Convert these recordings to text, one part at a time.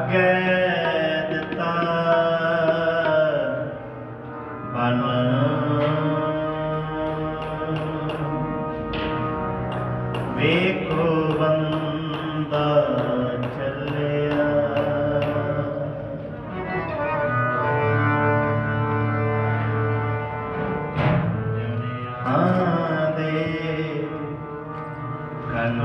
ਆਗੇ ਦਿੱਤਾ ਬਨ ਵੇਖੋ ਬੰਦਾ ਚੱਲਿਆ ਦੇ ਕਨ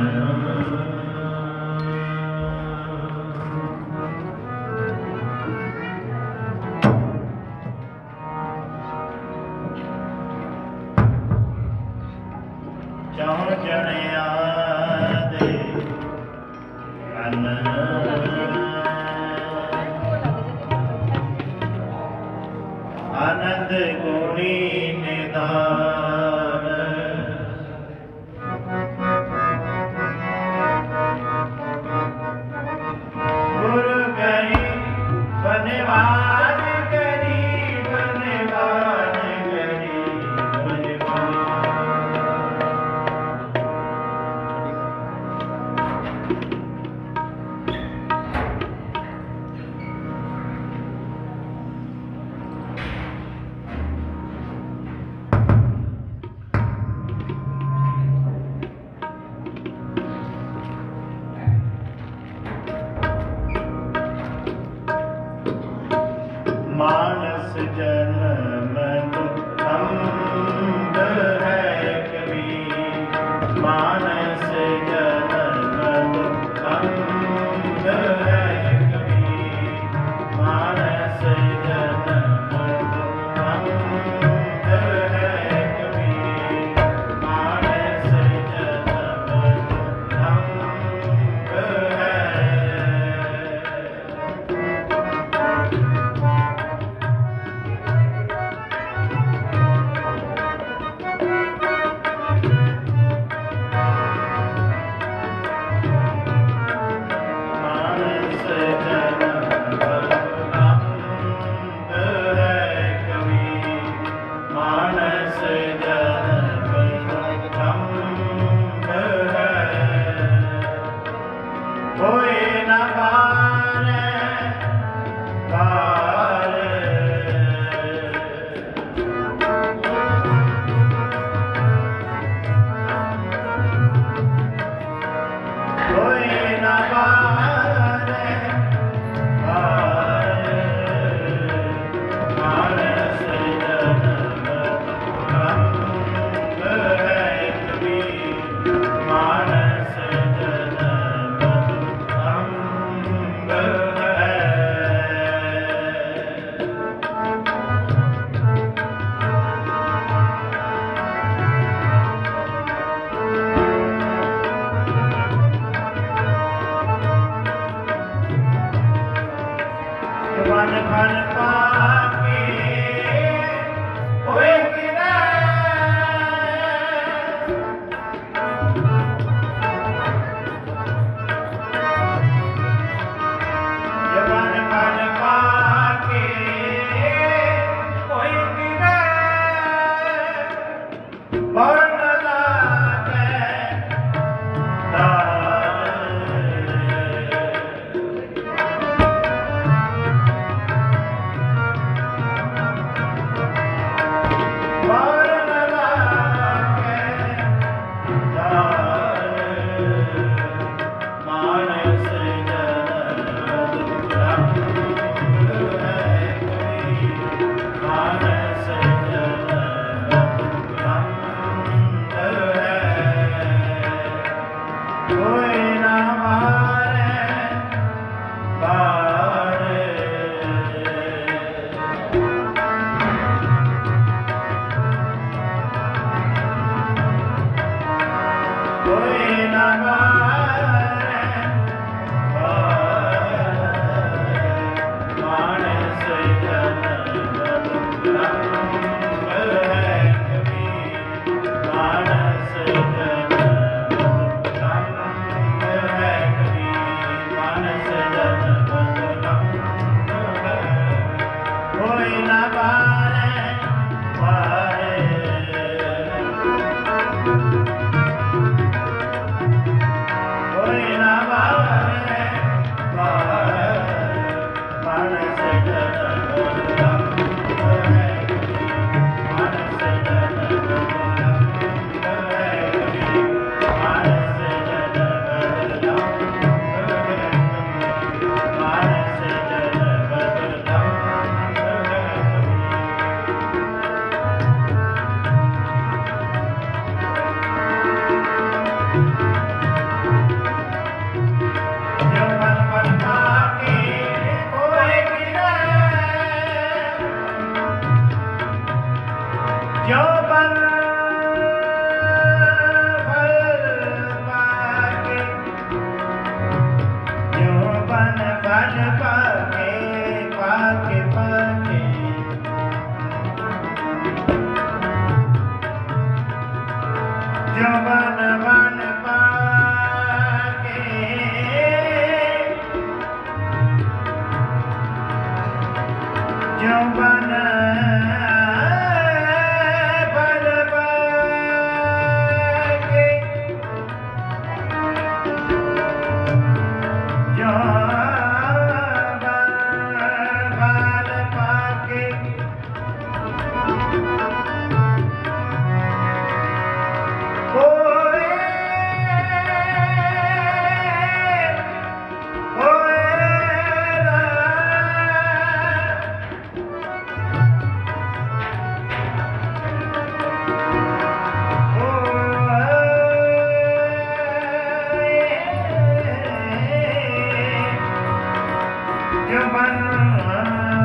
ਚੌਂ ਜਣਿਆ ਦੇ ਕਨ ਆਨੰਦ ਗੁਣੀ ਨਿਦਾਨ ਗੁਰੂ ਕਰੀ ਬਨਵਾਨ ਕਰੀ ਬਨਵਾਨ ਕਰੀ मानस जन्म दुखंद है कबीर मानस जन्म दुखंद है कबीर मानस जन्म दुखंद है कबीर मानस जन्म दुखंद है वन फन पाके होए गिरा वन फन पाके होए गिरा वर्ण लागे बन बन पाके जो बन बन पाके जो बन पाके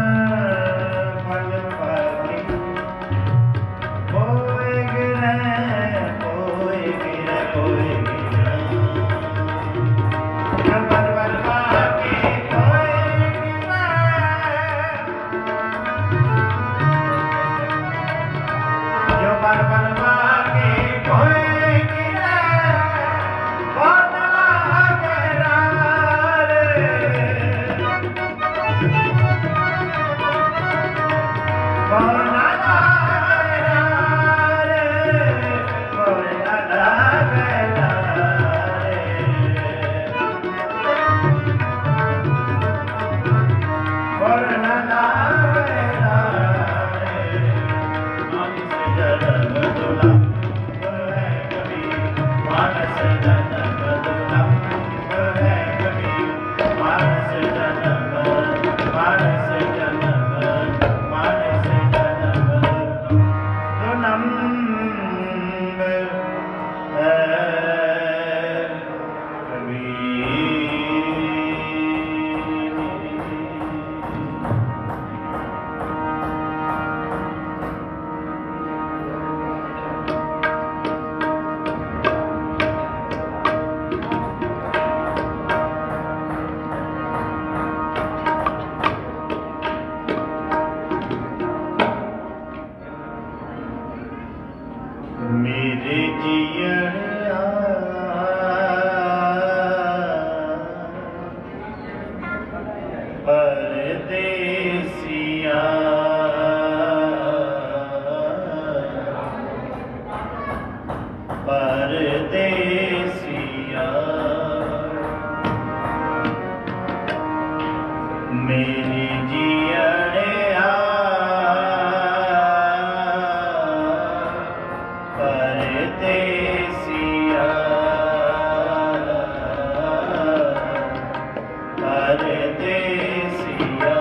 मेरे जियड़ा परदेसिया परदेसिया मेरे जियड़ा परदेसिया परदेसिया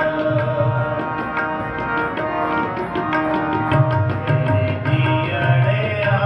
मेरे जियड़ा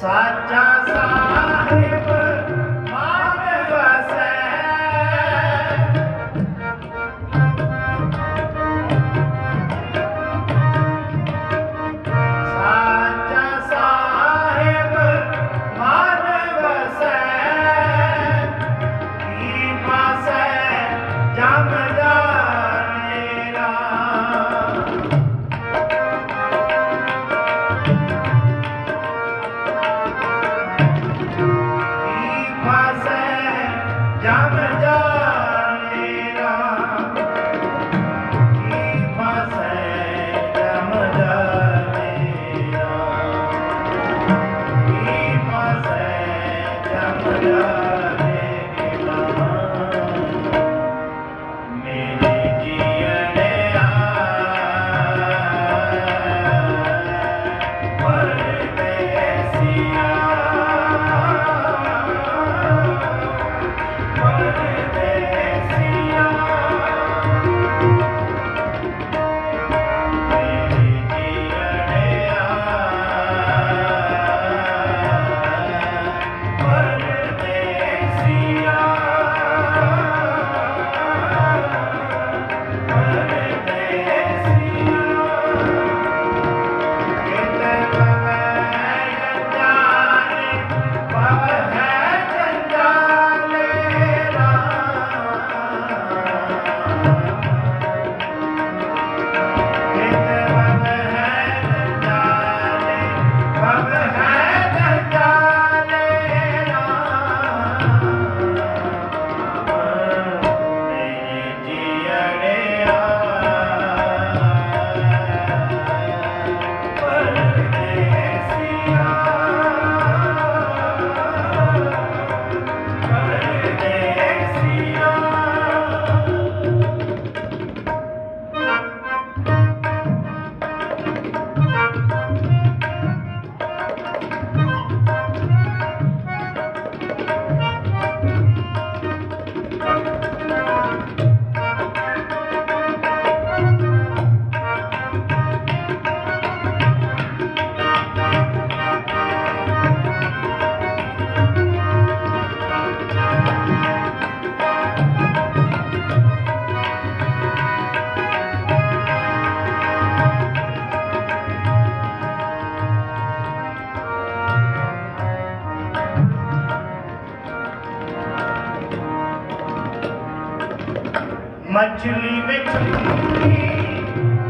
ਸਾਚਾ ਸਾਹਿਬ ਮਨ ਵਸੈ ਸਾਚਾ ਸਾਹਿਬ ਮਨ ਵਸੈ ਕੀ ਪਾਸੈ ਜਮ ਜਾਣੇਰਾ जम जानेरा की फसे जम जानेरा की फसे जम जानेरा मेरे जियने परदेसिया मछली में छुपी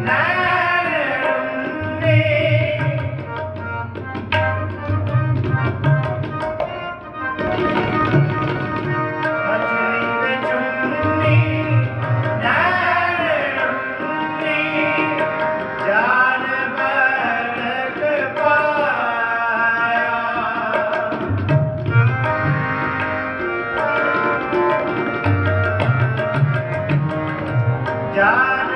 नैन रुन्नी मछली में छुपी नैन रुन्नी जान बरक पाया जान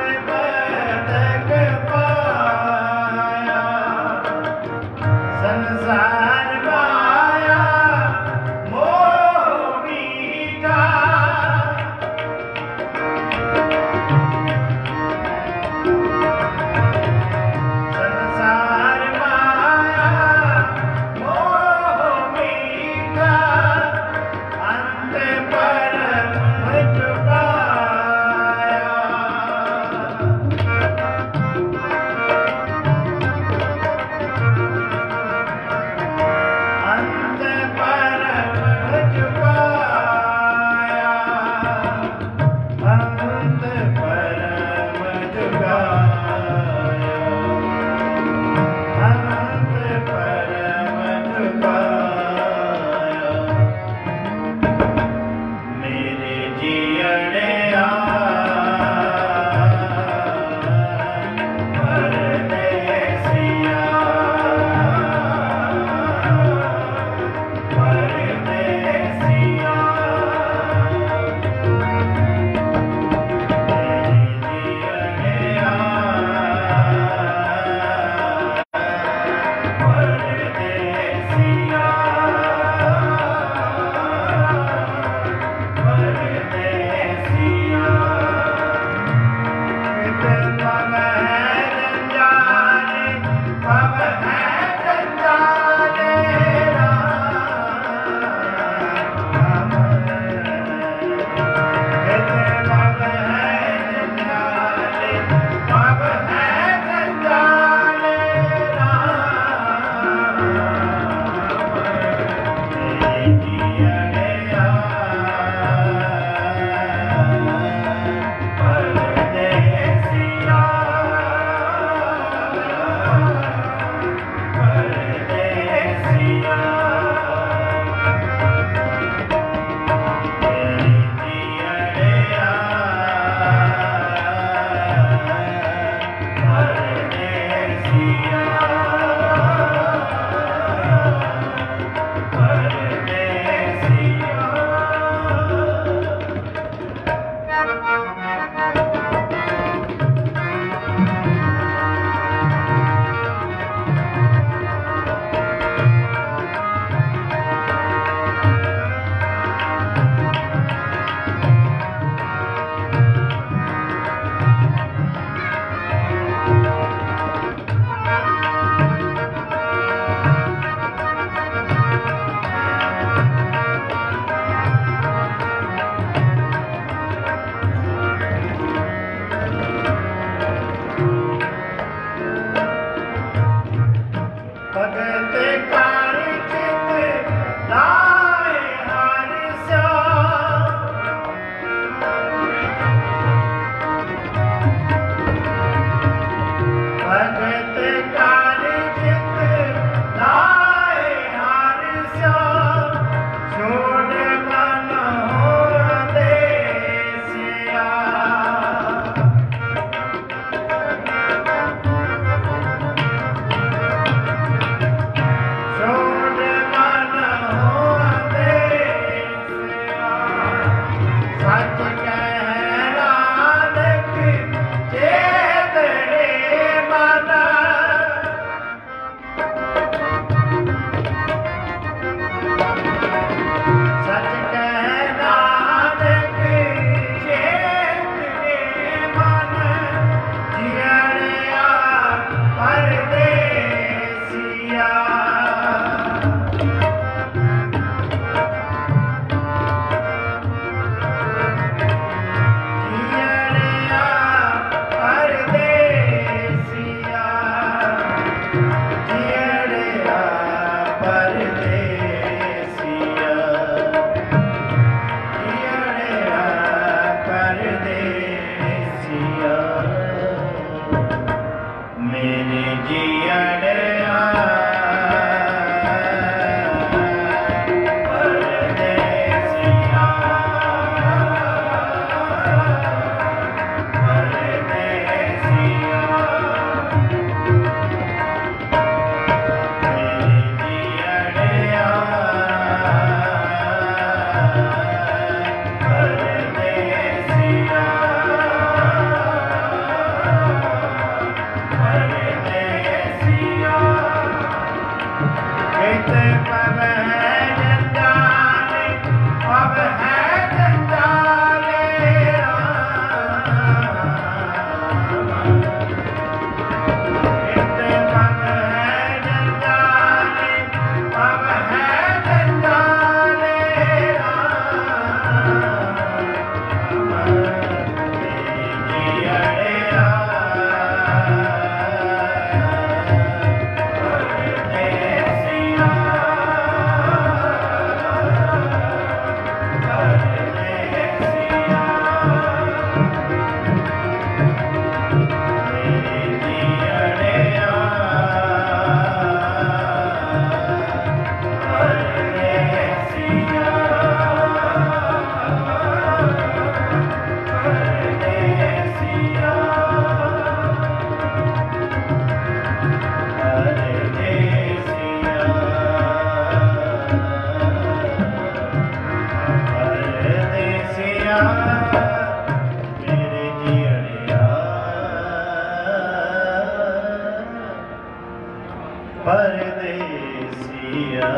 परदेसिया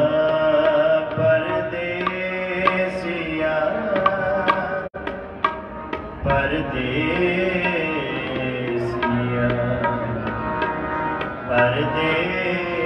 परदेसिया परदेसिया परदेसिया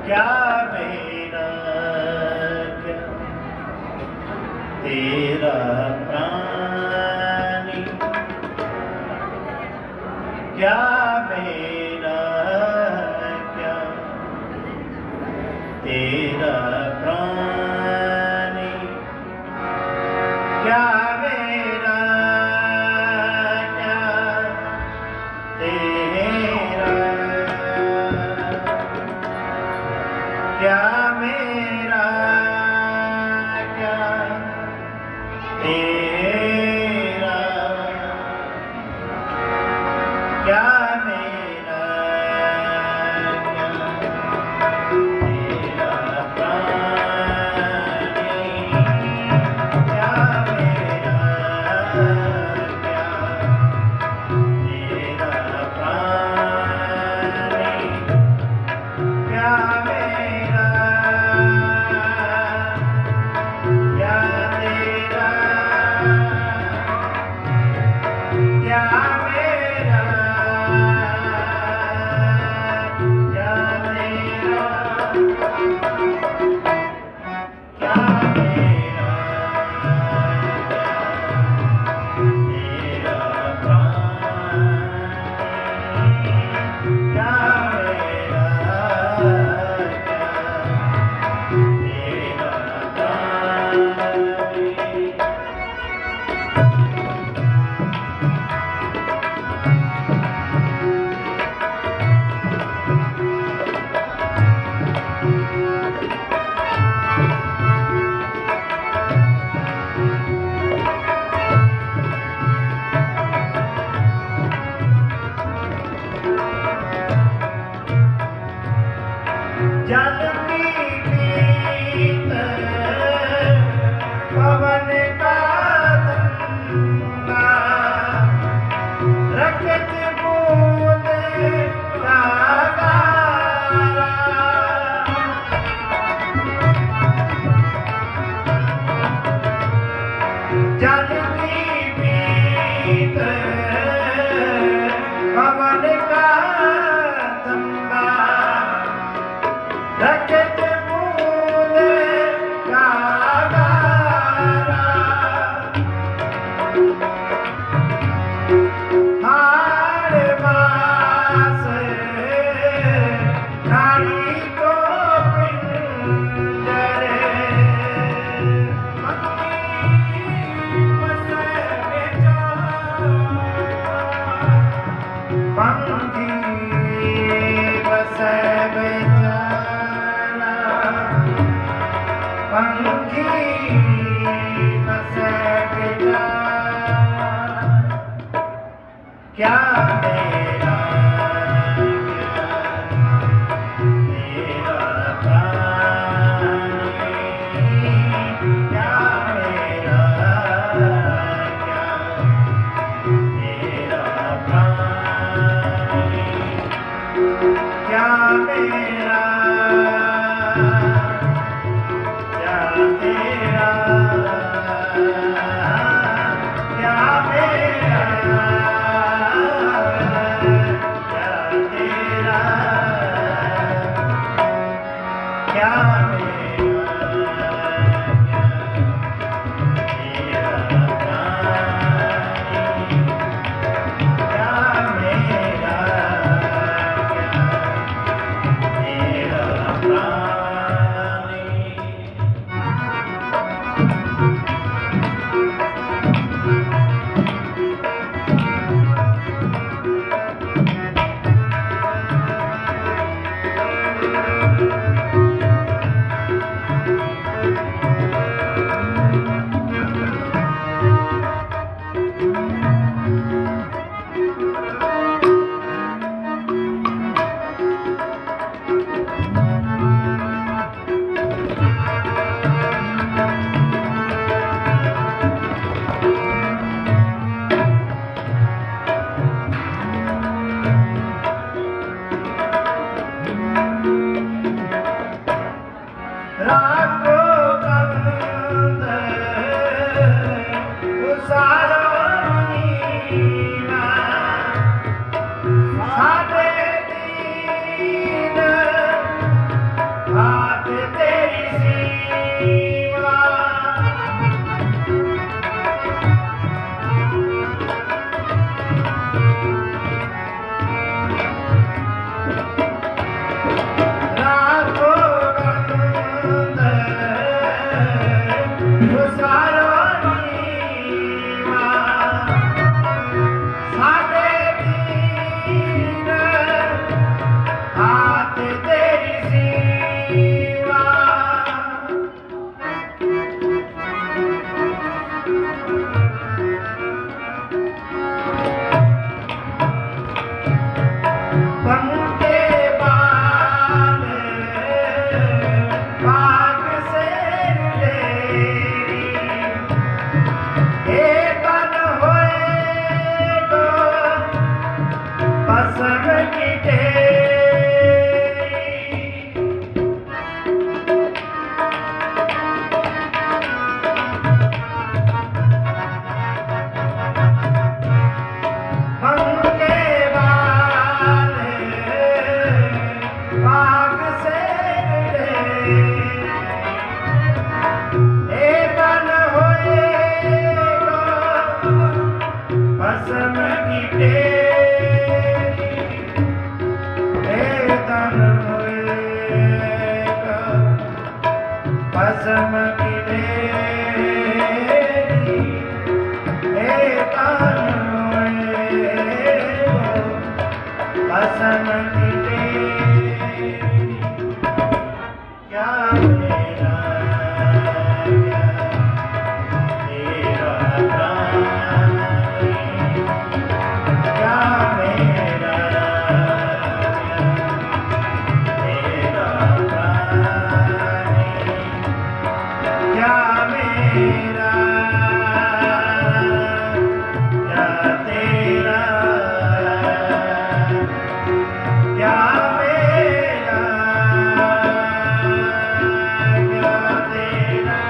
क्या मेरा क्या तेरा प्राणी क्या मेरा क्या तेरा प्राणी क्या मेरा क्या तेरा क्या मेरा क्या तेरा क्या मेरा क्या तेरा प्राणी क्या मेरा क्या तेरा प्राणी क्या मेरा क्या तेरा मेरा क्या तेरा क्या मेरा क्या तेरा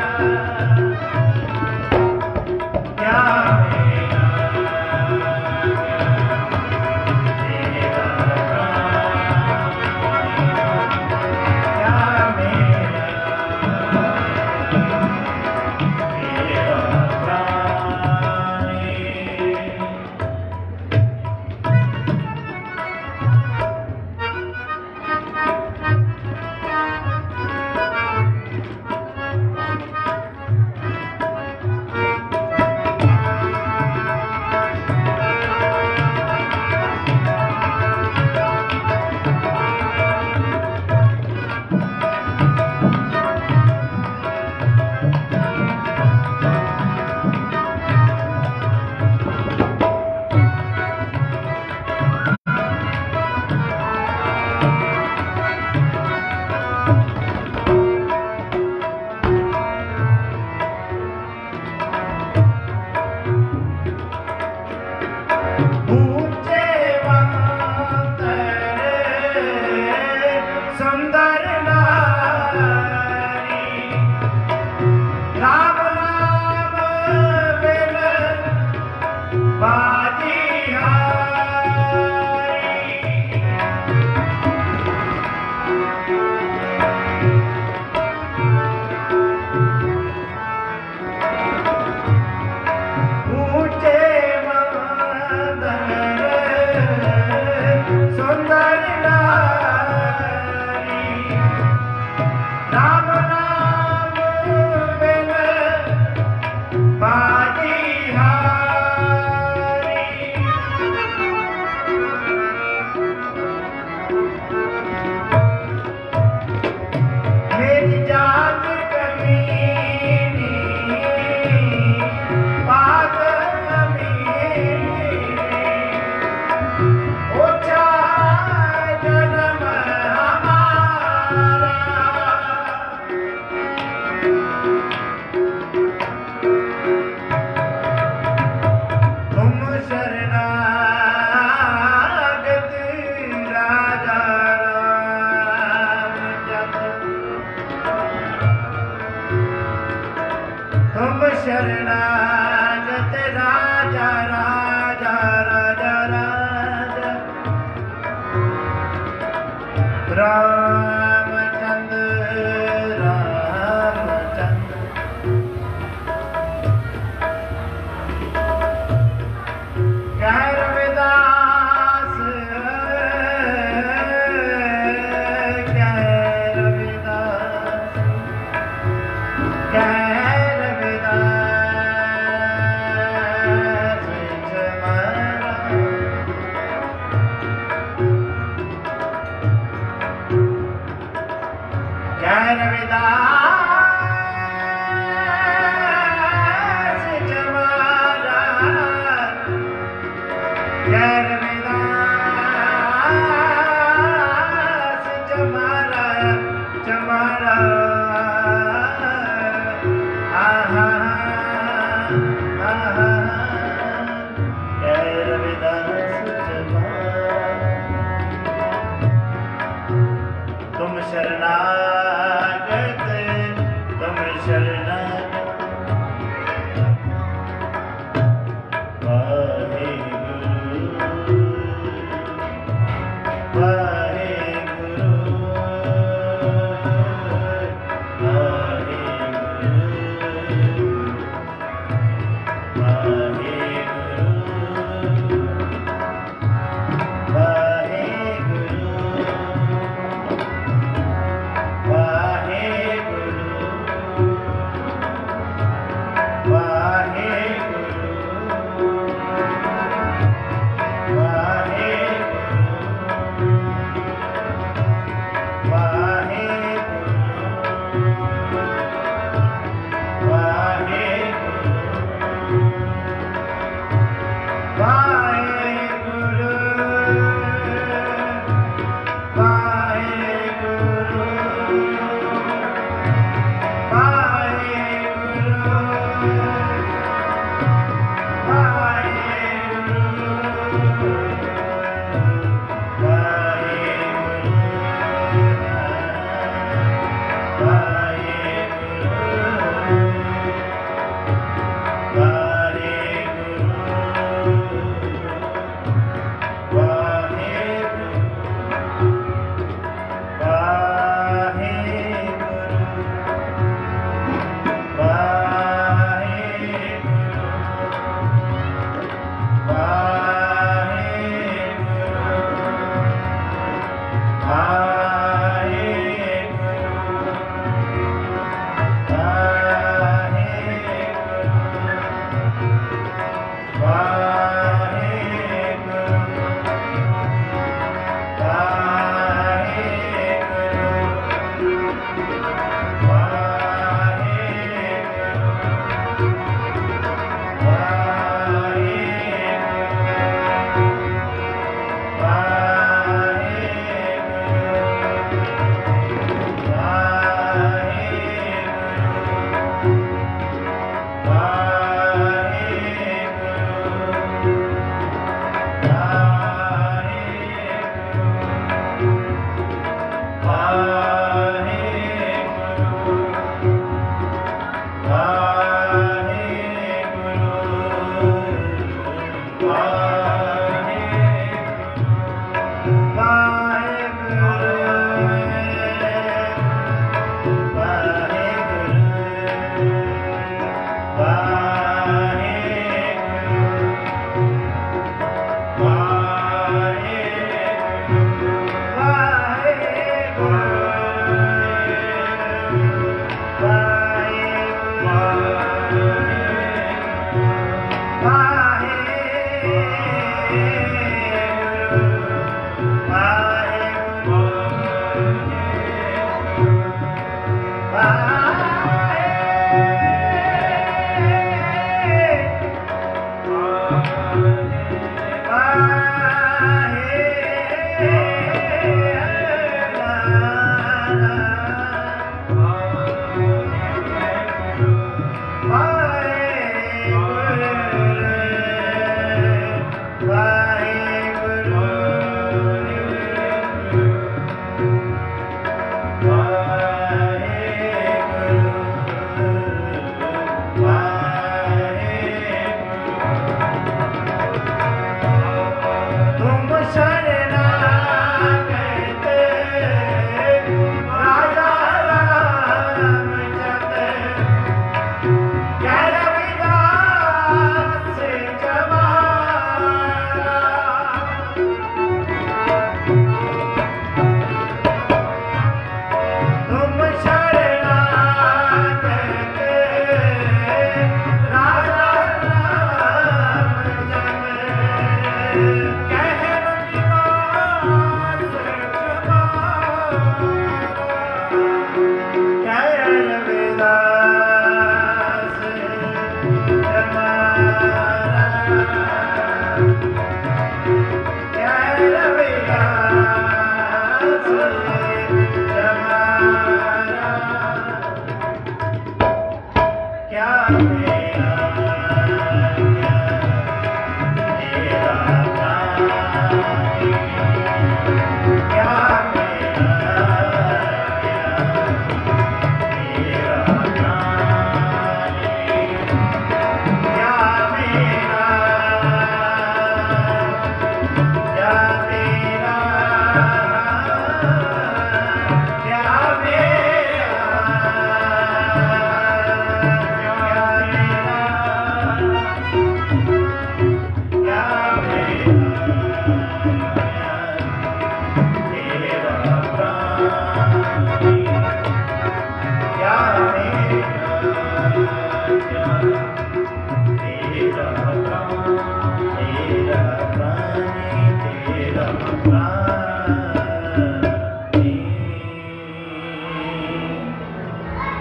क्या मेरा तेरा क्या मेरा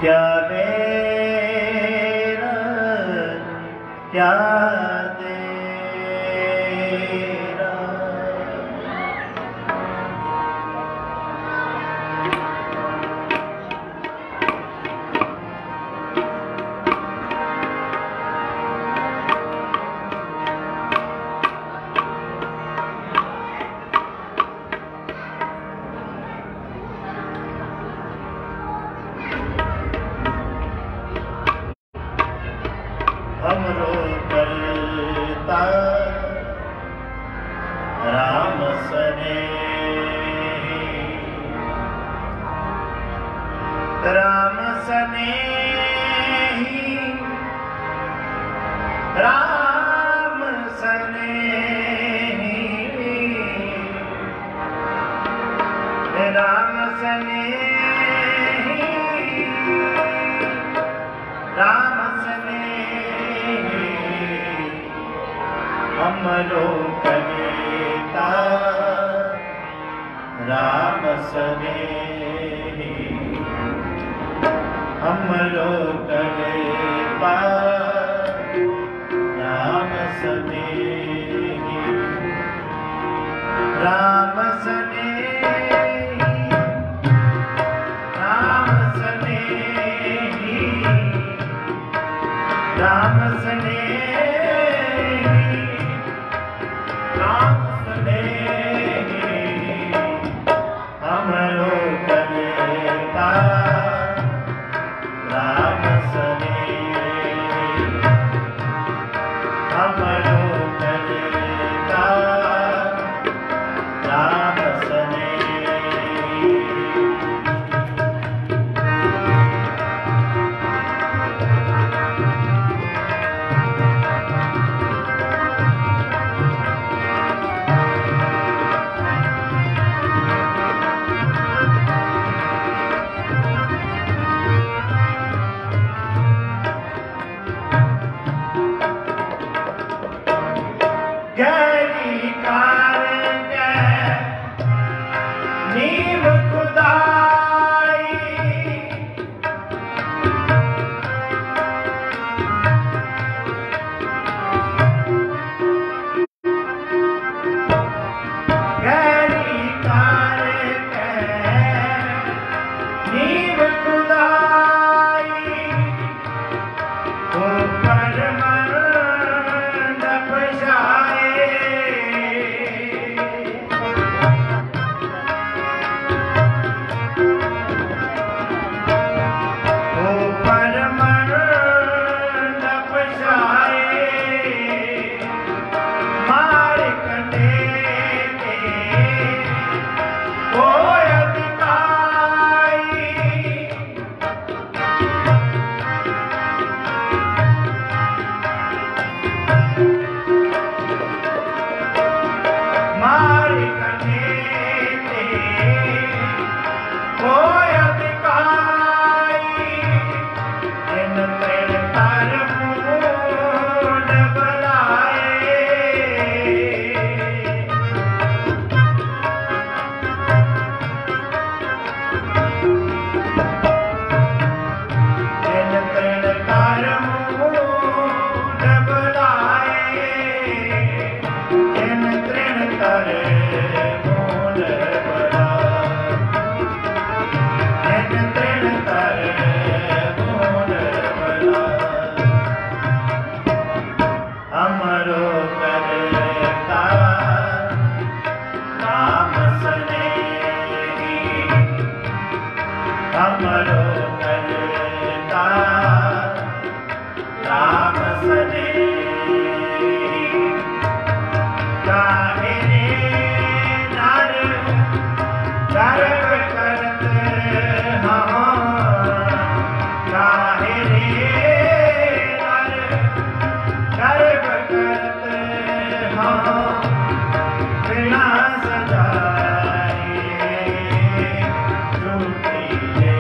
क्या मेरा क्या तेरा। हमरो करता राम सने, राम सने राम सने राम सने राम सने हमरो करता राम सने, हमरो करता राम सने, राम सने राम सने राम राम स्नेही हमरो करता राम स्नेही हमरो करता राम स्नेही गहरी कारज नीव खुदाई गहरी कारज नीव खुदाई ओ परमंडप जाए हमरो करता राम स्नेही हमरो करता राम स्नेही काहे रे नर गर्व करत हम काहे रे नर गर्व करत हम बिना सजाए झूठी ले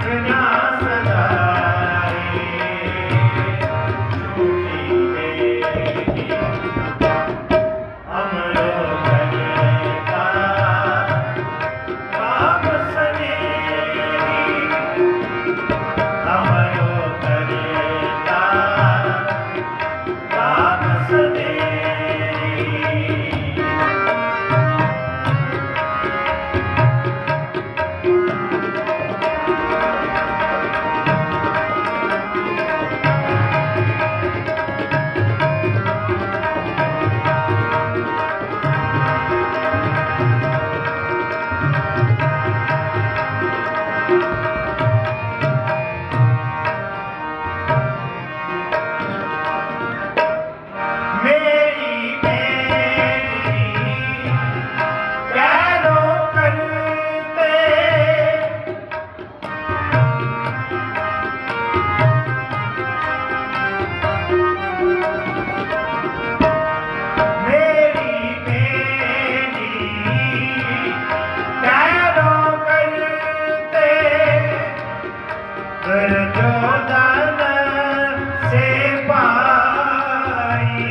बिना सजाए झूठी ले हमरो करता राम स्नेही हमरो करता राम स्नेही मेरी मेरी कैरो करते मेरी मेरी कैरो करते दुर्योधन से पाई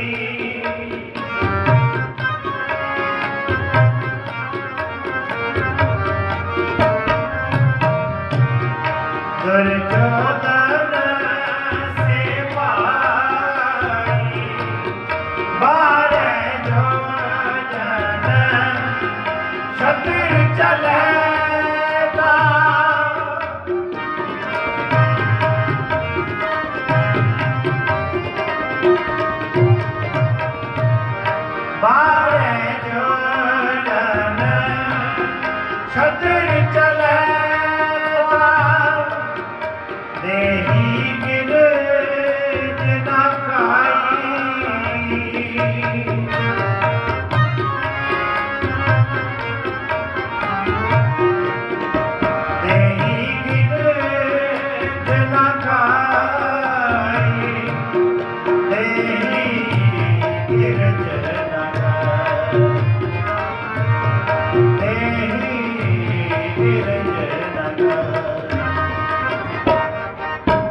दुर्योधन से पाई बारह योजन शत्रु चलेता खाई तेरी गिरज नगर तेरी गिरज नगर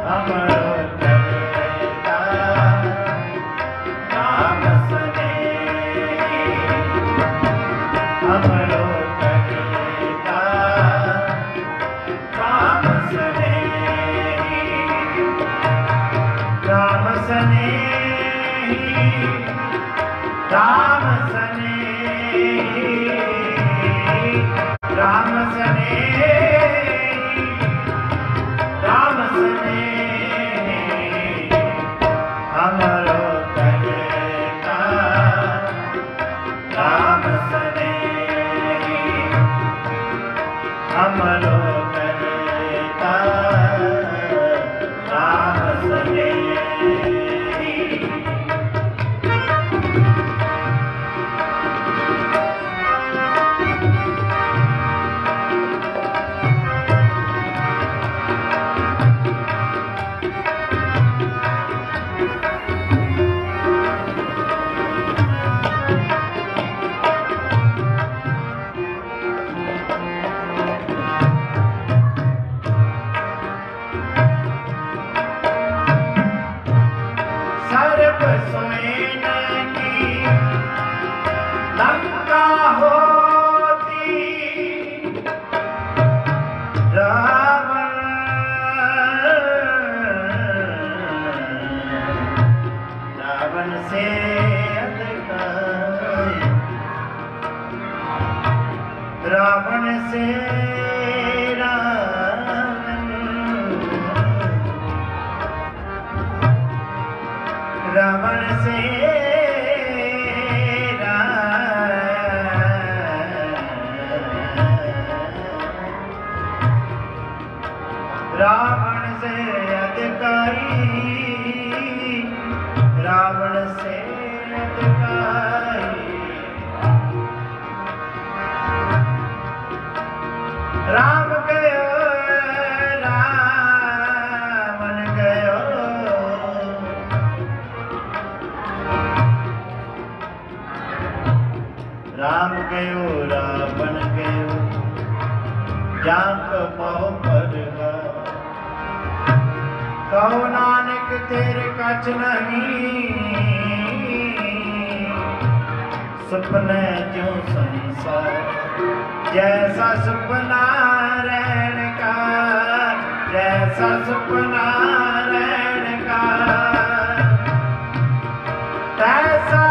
हमरो करता राम सने हमरो करता राम सने राम सने राम सने राम सने राम सने हमरो करता राम सने हमरो करता राम सने सर्व स्वयं की लंका होती रावण रावण से अधिक रावण से रावण से रावण से अधिकारी रावण से अधिकारी राम गयो रावण गयो राम गयो रावण गयो जाक मोह पर कहो नानक तेरे कछ नहीं सपने जो संसार जैसा सपना रहन का जैसा सपना रहन का तैसा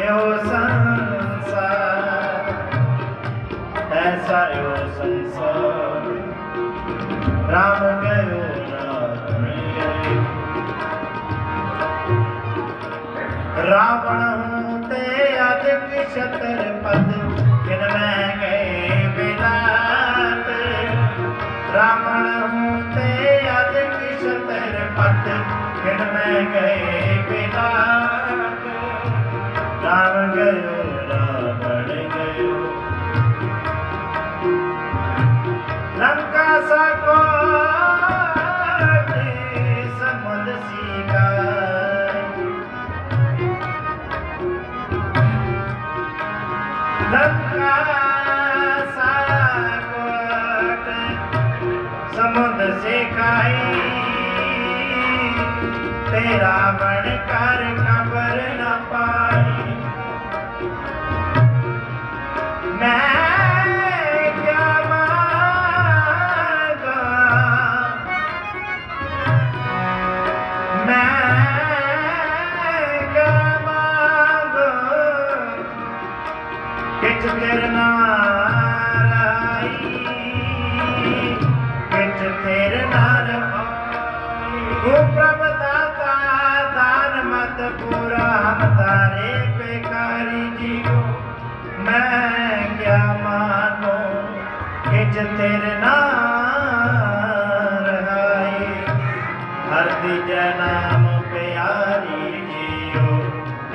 यो संसार ऐसा यो संसार राम गयो रावण गयो रावण ते अधिक क्षत्र पद किन में गए बिलात रावण ते अधिक क्षत्र पद किन में गए बिलात राम गयो रावण गयो लंका सकोट समुद्र सिकाई लंका सकोट समुद्र सिकाई तेरा बनकर खबर न पाई मैं क्या मांगा मैं क्या मांगा किच तेरे नाराई किच तेरे नाराई वो प्रभु दाता दान मत पूरा हम तारे बेकारी जीवो मैं क्या मानो किच तेरे नाराई हर दिज नाम प्यारी जियो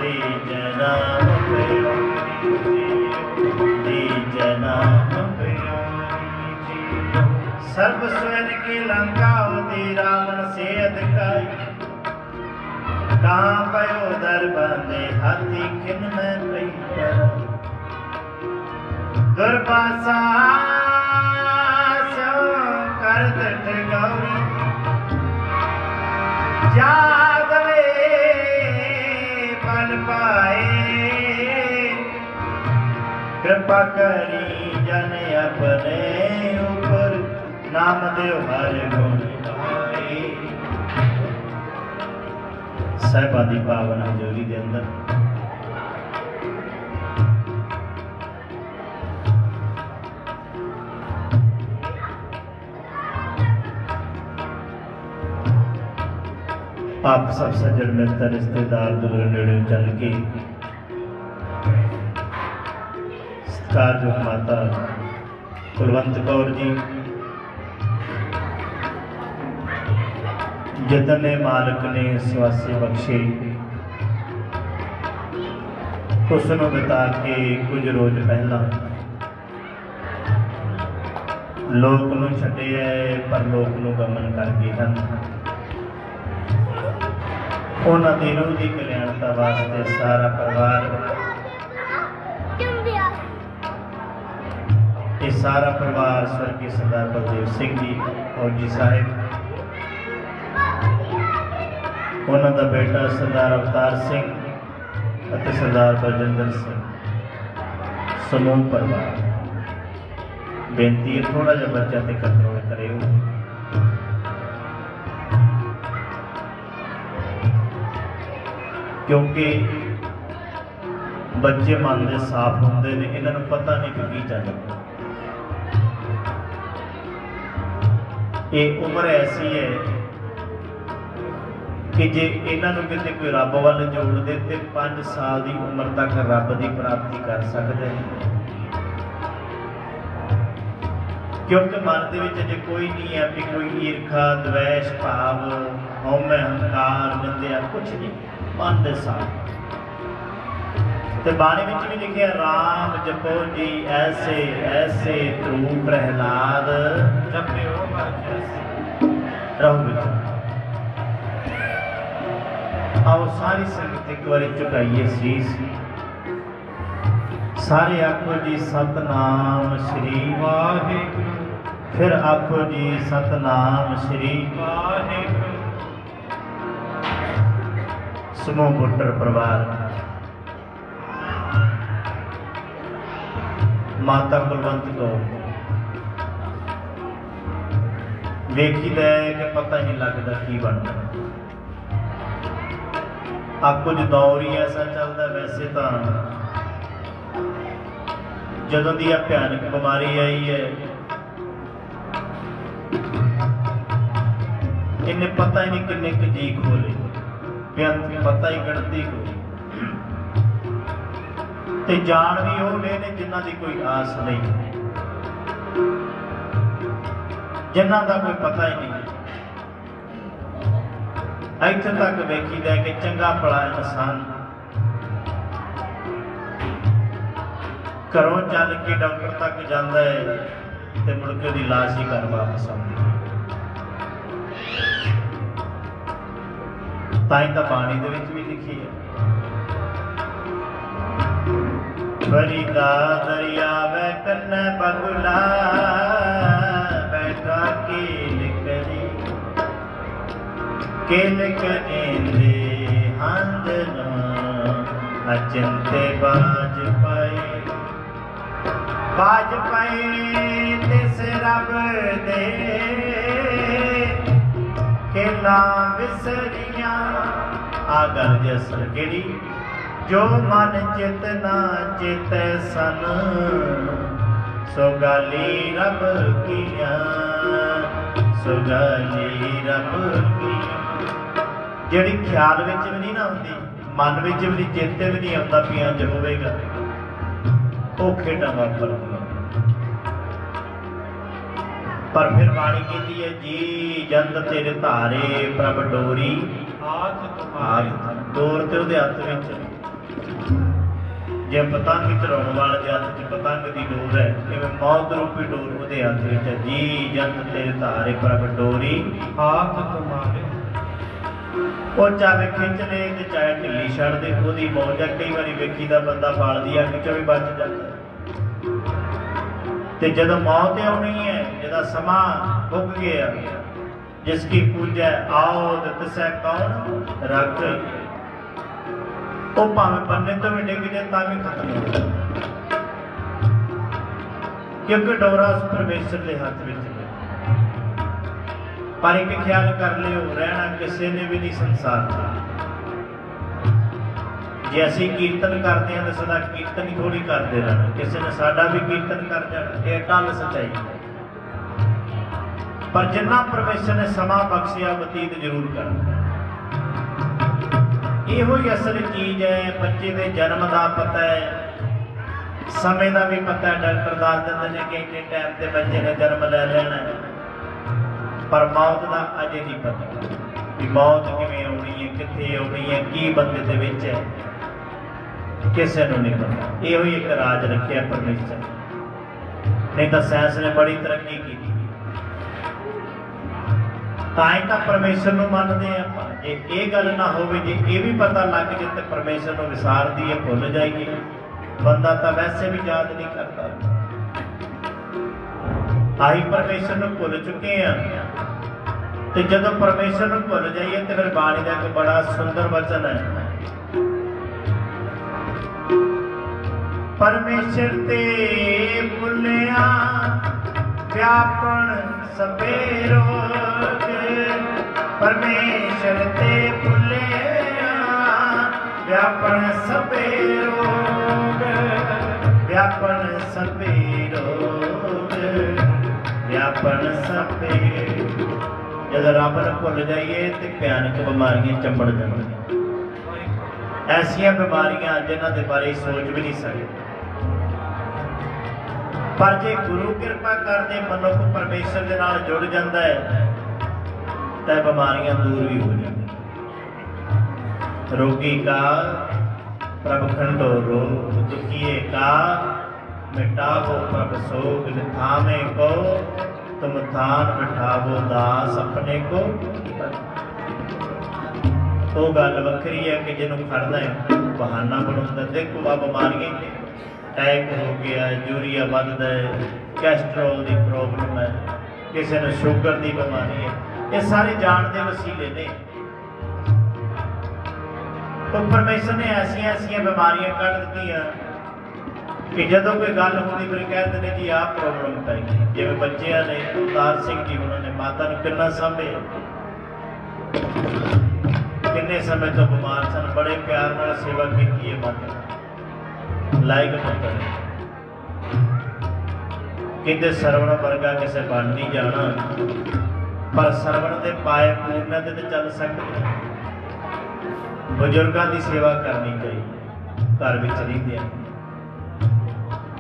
दिज नाम प्यारी जियो दिज नाम प्यारी जियो सर्व स्वयं की लंका होती रावण से अधिकाई। कहाँ पयो दर बंदे हाथी किन में पई पर। दुर्वासा सो कर दट गौरी जागवे बल पाए। कृपा करी जन अपने ऊपर नाम देव हर गुण गाए। साहिबा दी पावन हजूरी दे अंदर आप सब सज्जन मित्र रिश्तेदार दूर नेड़े चल के सत्कारयोग माता कुलवंत कौर जी जितने मालिक ने स्वास्थ्य बख्शे उसनों बिता के कुछ रोज पहला लोक नूं छड्डिया पर लोक नूं गमन कर गए हैं। उन्हां दी रूह दी कल्याणता वास्ते सारा परिवार ये सारा परिवार स्वर्गीय सरदार बलदेव सिंह जी और जी साहिब उन्हां दा बेटा सरदार अवतार सिंह और सरदार बलजिंदर सिंह समूह परिवार बेनती है थोड़ा जिहा बच्चा ते कंट्रोल करियो। क्योंकि बच्चे मन के साफ होंगे ने इन्हों पता नहीं कि चल रहा। ये उम्र ऐसी है कि जे इन्हों कितने कोई रब वाल जोड़ दे तो 5 साल की उम्र तक रब की प्राप्ति कर सकते हैं। क्योंकि मन के अजे कोई नहीं है भी कोई ईर्खा द्वेष भाव हौमे हंकार निंदिया कुछ नहीं मन के साथ। तो बाणी में भी लिखे राम जपो जी ऐसे ऐसे तू प्रहलाद जपियो रहो। आओ सारी संगत एक बार झुकाइए शीश सारे आखो जी सतनाम श्री वाहिगुरु। फिर आखो जी सतनाम श्री वाहिगुरु। समूह पुत्र परिवार माता कुलवंत को वेखी दे कि पता ही नहीं लगता की बनता। अब कुछ दौर ही ऐसा चलता। वैसे तो जदों दी भयानक बीमारी आई है इन्हें पता ही नहीं किन्ने क जी खोले पता ही गिनती कोई ते जान भी वो ने जिन्हां दी कोई आस नहीं जिन्हां दा कोई पता ही नहीं। इत्थे तक वेखीदा कि चंगा भला इंसान घरों चल के डॉक्टर तक जाता है तो मुड़ के उसकी लाश ही घर वापस आती है। ताई तो बाणी दे विच भी लिखी है बरीदा दरिया वे कन्ने बगुला बैठा केल करेंदे हंद अचंते बाज पाए तिस रब दे खेला विसरिया। आ गल जी असल केड़ी जो मन चितना चित सन सो गाली रब किया सो गाली रब किया। जिहड़ी ख्याल विच भी नहीं ना आउंदी मन विच भी नहीं चेते भी नहीं आउंदा पिया ज होवेगा वो खेडां वापरदियां। पर फिर बाणी कहती है जी जंद तेरे धारे प्रभ डोरी डोर ते उहदे हत्थ विच जे पतंग चढ़ाने वाले के हाथ च पतंग की डोर है, इवें मौत रूपी डोर उसके हाथ में है। जी जंत तेरे धारे प्रभ डोरी हाथ तुम्हारे वो चाहे खिंच ले ते चाहे ढिली छड़ दे, ओदी मौज है। कई बार वेखी दा बंदा बालदी अग चों भी बच जाता है, ते जदों मौत आनी है, जदा समा मुक गया, जिसकी पूजा आओ दसै कौन रख, वो भावें बन्ने तो भी डिग जाए तां भी खत्म हो जाए, क्योंकि डोरा उस परमेश्वर के हाथ में है। पर एक ख्याल कर लियो, रहना किसी ने भी नहीं संसार जे असी कीर्तन करते हैं तो सदा कीर्तन ही थोड़ी करते रहना, किसी ने साडा भी कीर्तन कर जाना, ये टल सच्चाई। पर जिन्ना परमेश्वर ने समा बख्शिया बतीत जरूर करना, इहो ही असल चीज है। बच्चे के जन्म का पता है, समय का भी पता है, डॉक्टर दस देंगे ने कि इन्ने टाइम से बच्चे ने जन्म ले लेना है, पर मौत का अजे नहीं पता कि मौत किवें आउणी है, कित्थे आउणी है, की बंदे दे विच है, किसी को नहीं पता। इहो ही एक राज रखिया परमेश्वर, नहीं तो साइंस ने बड़ी तरक्की की। ताई तो परमेश्वर को मानते हैं आपां। जे ये गल ना होवे, जे ये भी पता लग जाए तो परमेश्वर को विसार दिए भुल जाइए, बंदा तो वैसे भी याद नहीं करता। आही परमेश्वर को भुल चुके हैं, तो जब परमेश्वर को भुल जाइए तो फिर बाणी का एक बड़ा सुंदर वचन है, परमेश्वर ते भुलिया व्यापन सबे रोग, परमेश्वर ते भुलिया व्यापन सबे रोग, व्यापन सबे रोग, व्यापन सबे। जब रब न भुल जाइए तो भयानक बीमारियां चंबड़ जाएंगी, ऐसिया बीमारियां जिन्हों के बारे सोच भी नहीं सकते। पर जे गुरु कृपा करते मनुख परमेश्वर के नाल जुड़ जाता है तो बीमारियां दूर भी हो जाती। रोगी का प्रभ खंडो रोग, दुखिए का मिटावो प्रभ सोग, थामे को तुम थान बिठावो दास अपने को। तो गल वखरी है कि जिन्होंने खड़ना है बहाना बनाता। देखो आ बीमारियां, अटैक हो गया, यूरिया बढ़ता है, कैस्ट्रोल की प्रॉब्लम है, किसी ने शुगर की बीमारी है, ये सारे जान के वसीले ने। तो परमेश्वर ने ऐसिया ऐसिया बीमारियां कढ़ दी कि जदों कोई गल होती फिर कहते हैं जी आह प्रॉब्लम पैगी। जिवें बच्चियां ने अवतार सिंह जी उन्होंने माता को कितना सामभे, किन्ने समय तो बीमार सन, बड़े प्यार नाल सेवा की है माता लायक पुत्र। किते सरवण वर्गा किसे बन नहीं जाना, पर सरवण के पाए पूर्ण ते चल सकते। बुजुर्गों की सेवा करनी चाहिए, घर में रहिंदे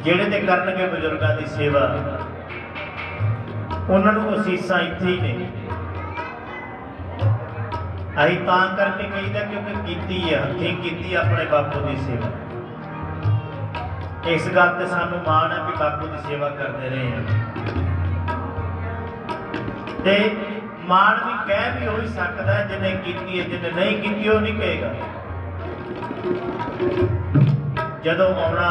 जेड़े ते करनगे बुजुर्गों की सेवा, उन्होंने असीसां इत्थे ही ने। असीं तां करके कहीदा क्योंकि कीती है, हथीं कीती अपने बापू की सेवा। इस गल ते सानू माण है कि बापू की सेवा करते रहे हैं। ते माण भी कह भी हो ही सकता है जिन्हें कीती है, जिन्हें नहीं कीती वो नहीं कहेगा। जदों आउणा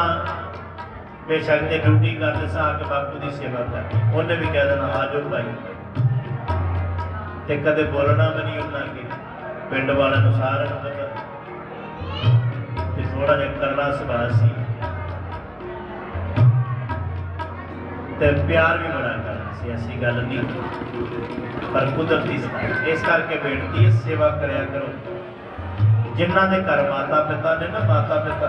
बेशक ते ड्यूटी करते सा के बापू की सेवा कर, उन्हें भी कह देना आ जाओ भाई, ते कदे बोलना भी नहीं उन्हें कि पिंड वाले सारे पता, थोड़ा जिहा करना सुभाव सी ते प्यार भी बड़ा करना सी, ऐसी गल नहीं, पर कुदरती सी। इस करके बेनती है सेवा करया करो। जिन्हां दे घर माता पिता ने ना, माता पिता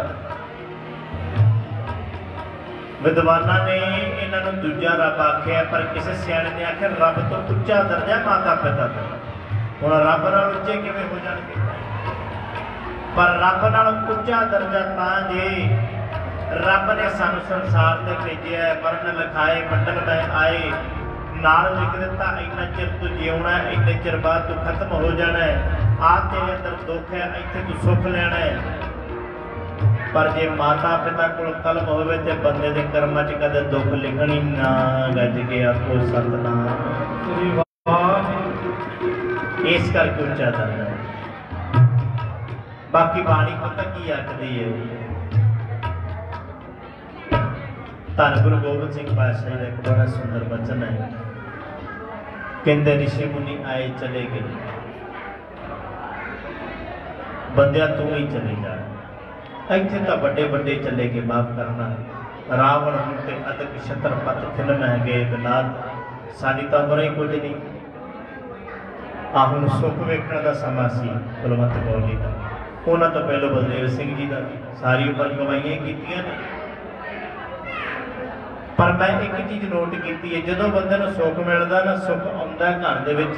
विद्वाना ने इन्हों दूजा रब आख्या, पर किसी सियाणे ने आख्या रब तो उच्चा दर्जा माता पिता का। हुण रब नाल उच्चे किवें हो जाणगे, पर रब नाल उच्चा दर्जा तां जे रब ने सानू संसार में भेजिया, मरण लिखाए मंडल में आए, नाल लिख दिता इन्ना चिर तू जीवना है, इन्ने चिर बाद तू खत्म हो जाना है, आ तेरे अंदर दुख है, इत्थे तू सुख लेना है। पर जे माता पिता कोल कलम होवे ते बंदे दे कर्मां च कदे दुख लिखणी ना गज गया को सतनाम। इस करके उच्चा दर्जा है। बाकी बाणी पता की आखदी है, धन गुरु गोबिंद सिंह पातशाह का एक बड़ा सुंदर वचन है, कहते ऋषि मुनि आए चले गए, बंदिया तू ही चले जा। इतने तो बड़े बड़े चले गए, माफ करना रावण हूं ते अदक छत्रपत फिल्म है गए बिनाद साडी तो उम्र ही कुछ नहीं। आ हुण सुख वेखण का समा सी कुलवंत कौर जी का, उन्होंने तो पहले बलदेव सिंह जी का सारी उम्र कमाइयां कीतियां ने। पर मैं एक चीज़ नोट की है, जो बंदे नूं सुख मिलता ना, सुख आउंदा घर दे विच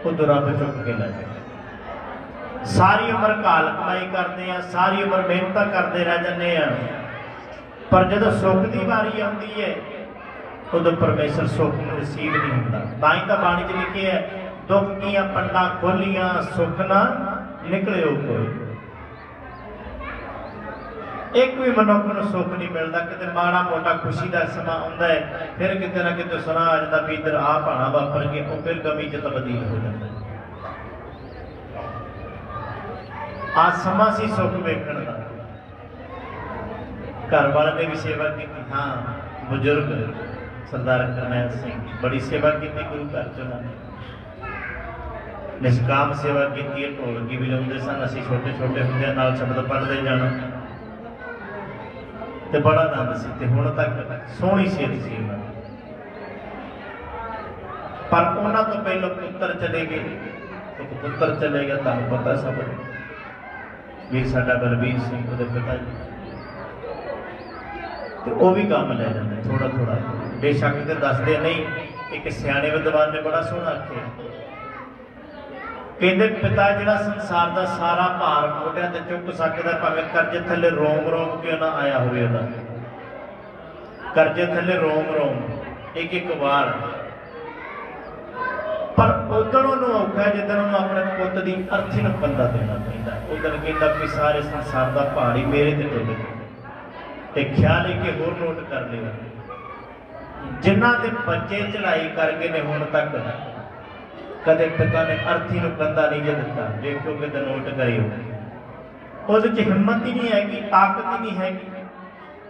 उदों रब चुक के लै जाए। सारी उम्र घाल कमाई करते हैं, सारी उम्र मेहनत करते रह जाते हैं, पर जो सुख की वारी आती है उदों परमेश्वर सुख में रिसीव नहीं होता। ताई तो बाणी च लिखे है, दुख दियां पंडां खोलियां सुख ना निकले कोई। एक भी मनुख को सुख नहीं मिलता, कितने माड़ा मोटा खुशी का समा आता है, फिर कितने ना कितने सुना आ जाता भी इधर आ भाणा वापर के, वो फिर गमी च तब्दील हो जाता है। आज समा सी सुख वेखण दा, घर वाले ने भी सेवा की। हाँ, बुजुर्ग सरदार करनैल सिंह बड़ी सेवा की गुरु घर च, निष्काम सेवा की, ढोलकी वजाउंदे सन, असीं छोटे छोटे हुंदे नाल शब्द पढ़ते जाना ते बड़ा आनंद सी। ते हुण तक सोहनी सेहत सी उन्हां दी। पर उन्हां तो पहलों पुत्र चले गए, एक पुत्र चले गया, तुहानूं पता सब वीर साडा बलबीर सिंह उहदे पिता जी, तो वह भी काम लै जाते थोड़ा थोड़ा, बेशक तो दसदे नहीं। एक सियाणे विद्वान ने बड़ा सोहना आख्या, कहते पिता जिहड़ा संसार का सारा भार मोढियां ते चुक सकदा, भावें कर्जे थले रोम रोम क्यों ना आया होवे, उहदा कर्जे थले रोम रोम एक एक वार, पर उदण उन्होंने औखा है जिदन उन्होंने अपने पुत की अर्थी नूं बंदा देना पैंदा। उदण कहता कि सारे संसार का भार ही मेरे ते टुट गया, ते ख्याल है कि होर नोट कर लिया, जिन्हां दे बच्चे चढ़ाई कर गए ने हुण तक कदे पिता ने अर्थी नूं कंधा नहीं जे दिता। देखो कि नोट गए हो, उस हिम्मत ही नहीं हैगी, ताकत ही नहीं हैगी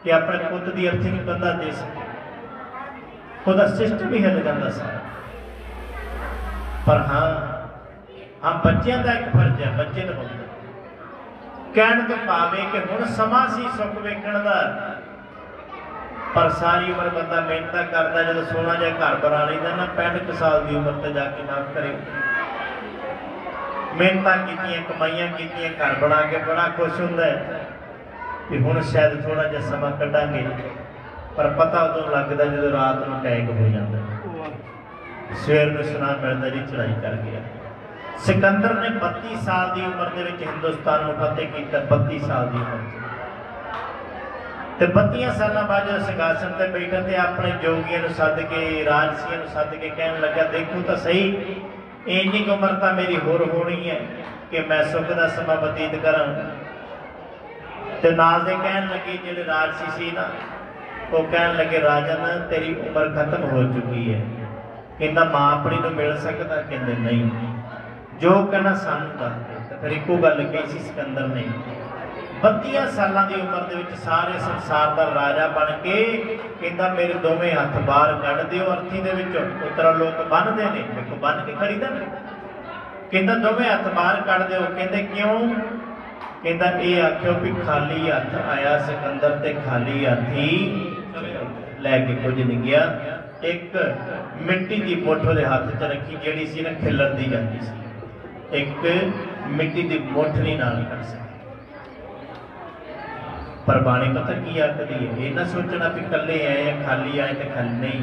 कि अपने पुत की अर्थी नूं कंधा दे सके, उसका सिस्टम ही हिल जाता सारा। पर हाँ हाँ, बच्चों का एक फर्ज है, बच्चे निभाते कहण तो भावे कि हुण समा सी सुख वेखण दा, पर सारी उम्र बंदा मेहनत करता, जो सोना जिहा घर बना लेंदा ना 65 साल की उम्र ते जाके माफ करे, मेहनत कीतियां कमाइयां कीतियां, घर बना के बड़ा खुश हुंदा है कि हुण शायद थोड़ा जिहा समा कढांगे, पर पता उदों लगदा जो रात नूं अटैक हो जाता, सवेर में सुना मिलता जी चढ़ाई कर गया। सिकंदर ने 32 साल की उम्र के हिंदुस्तान में फतेह किया, 32 साल की उम्र, तो 32 साल बाद जो सिंघासन पर बैठा तो अपने जोगियों सद के, राजसियों सद के कहन लगा, देखो तो सही इन्नी उम्र तो मेरी होर होनी है कि मैं सुख का समा बतीत करा। तो नाल दे कहन लगे जो राजसी सी ना, वो कहन लगे राजन तेरी उम्र खत्म हो चुकी है, कहता मां अपनी नूं मिल सकता, कहते नहीं, जो कहना सानू दस दे। तो फिर एको गल कही सी सिकंदर ने, 32 सालों की उम्र के सारे संसार का राजा बन के कहता मेरे दोवें हथ बाहर कढ़ दिओ अर्थी दे विचों, उतरा लोग बन्नदे ने, देखो बन के खरीदा ने, कहता दोवें हथ बाहर कढ़ दिओ, कहते क्यों, कहता ये आख्यो भी खाली हथ आया सिकंदर ते खाली हाथी लैके कुछ नहीं गया। एक मिट्टी की मुठ उहदे हाथ च रखी जिहड़ी सी ना खिलरदी जाती सी, एक मिट्टी की मुठ नहीं नाल कर सकती। पर बाणी पता की आखदी है, ये ना सोचना भी कल्ले आए या खाली आए तो खाली नहीं,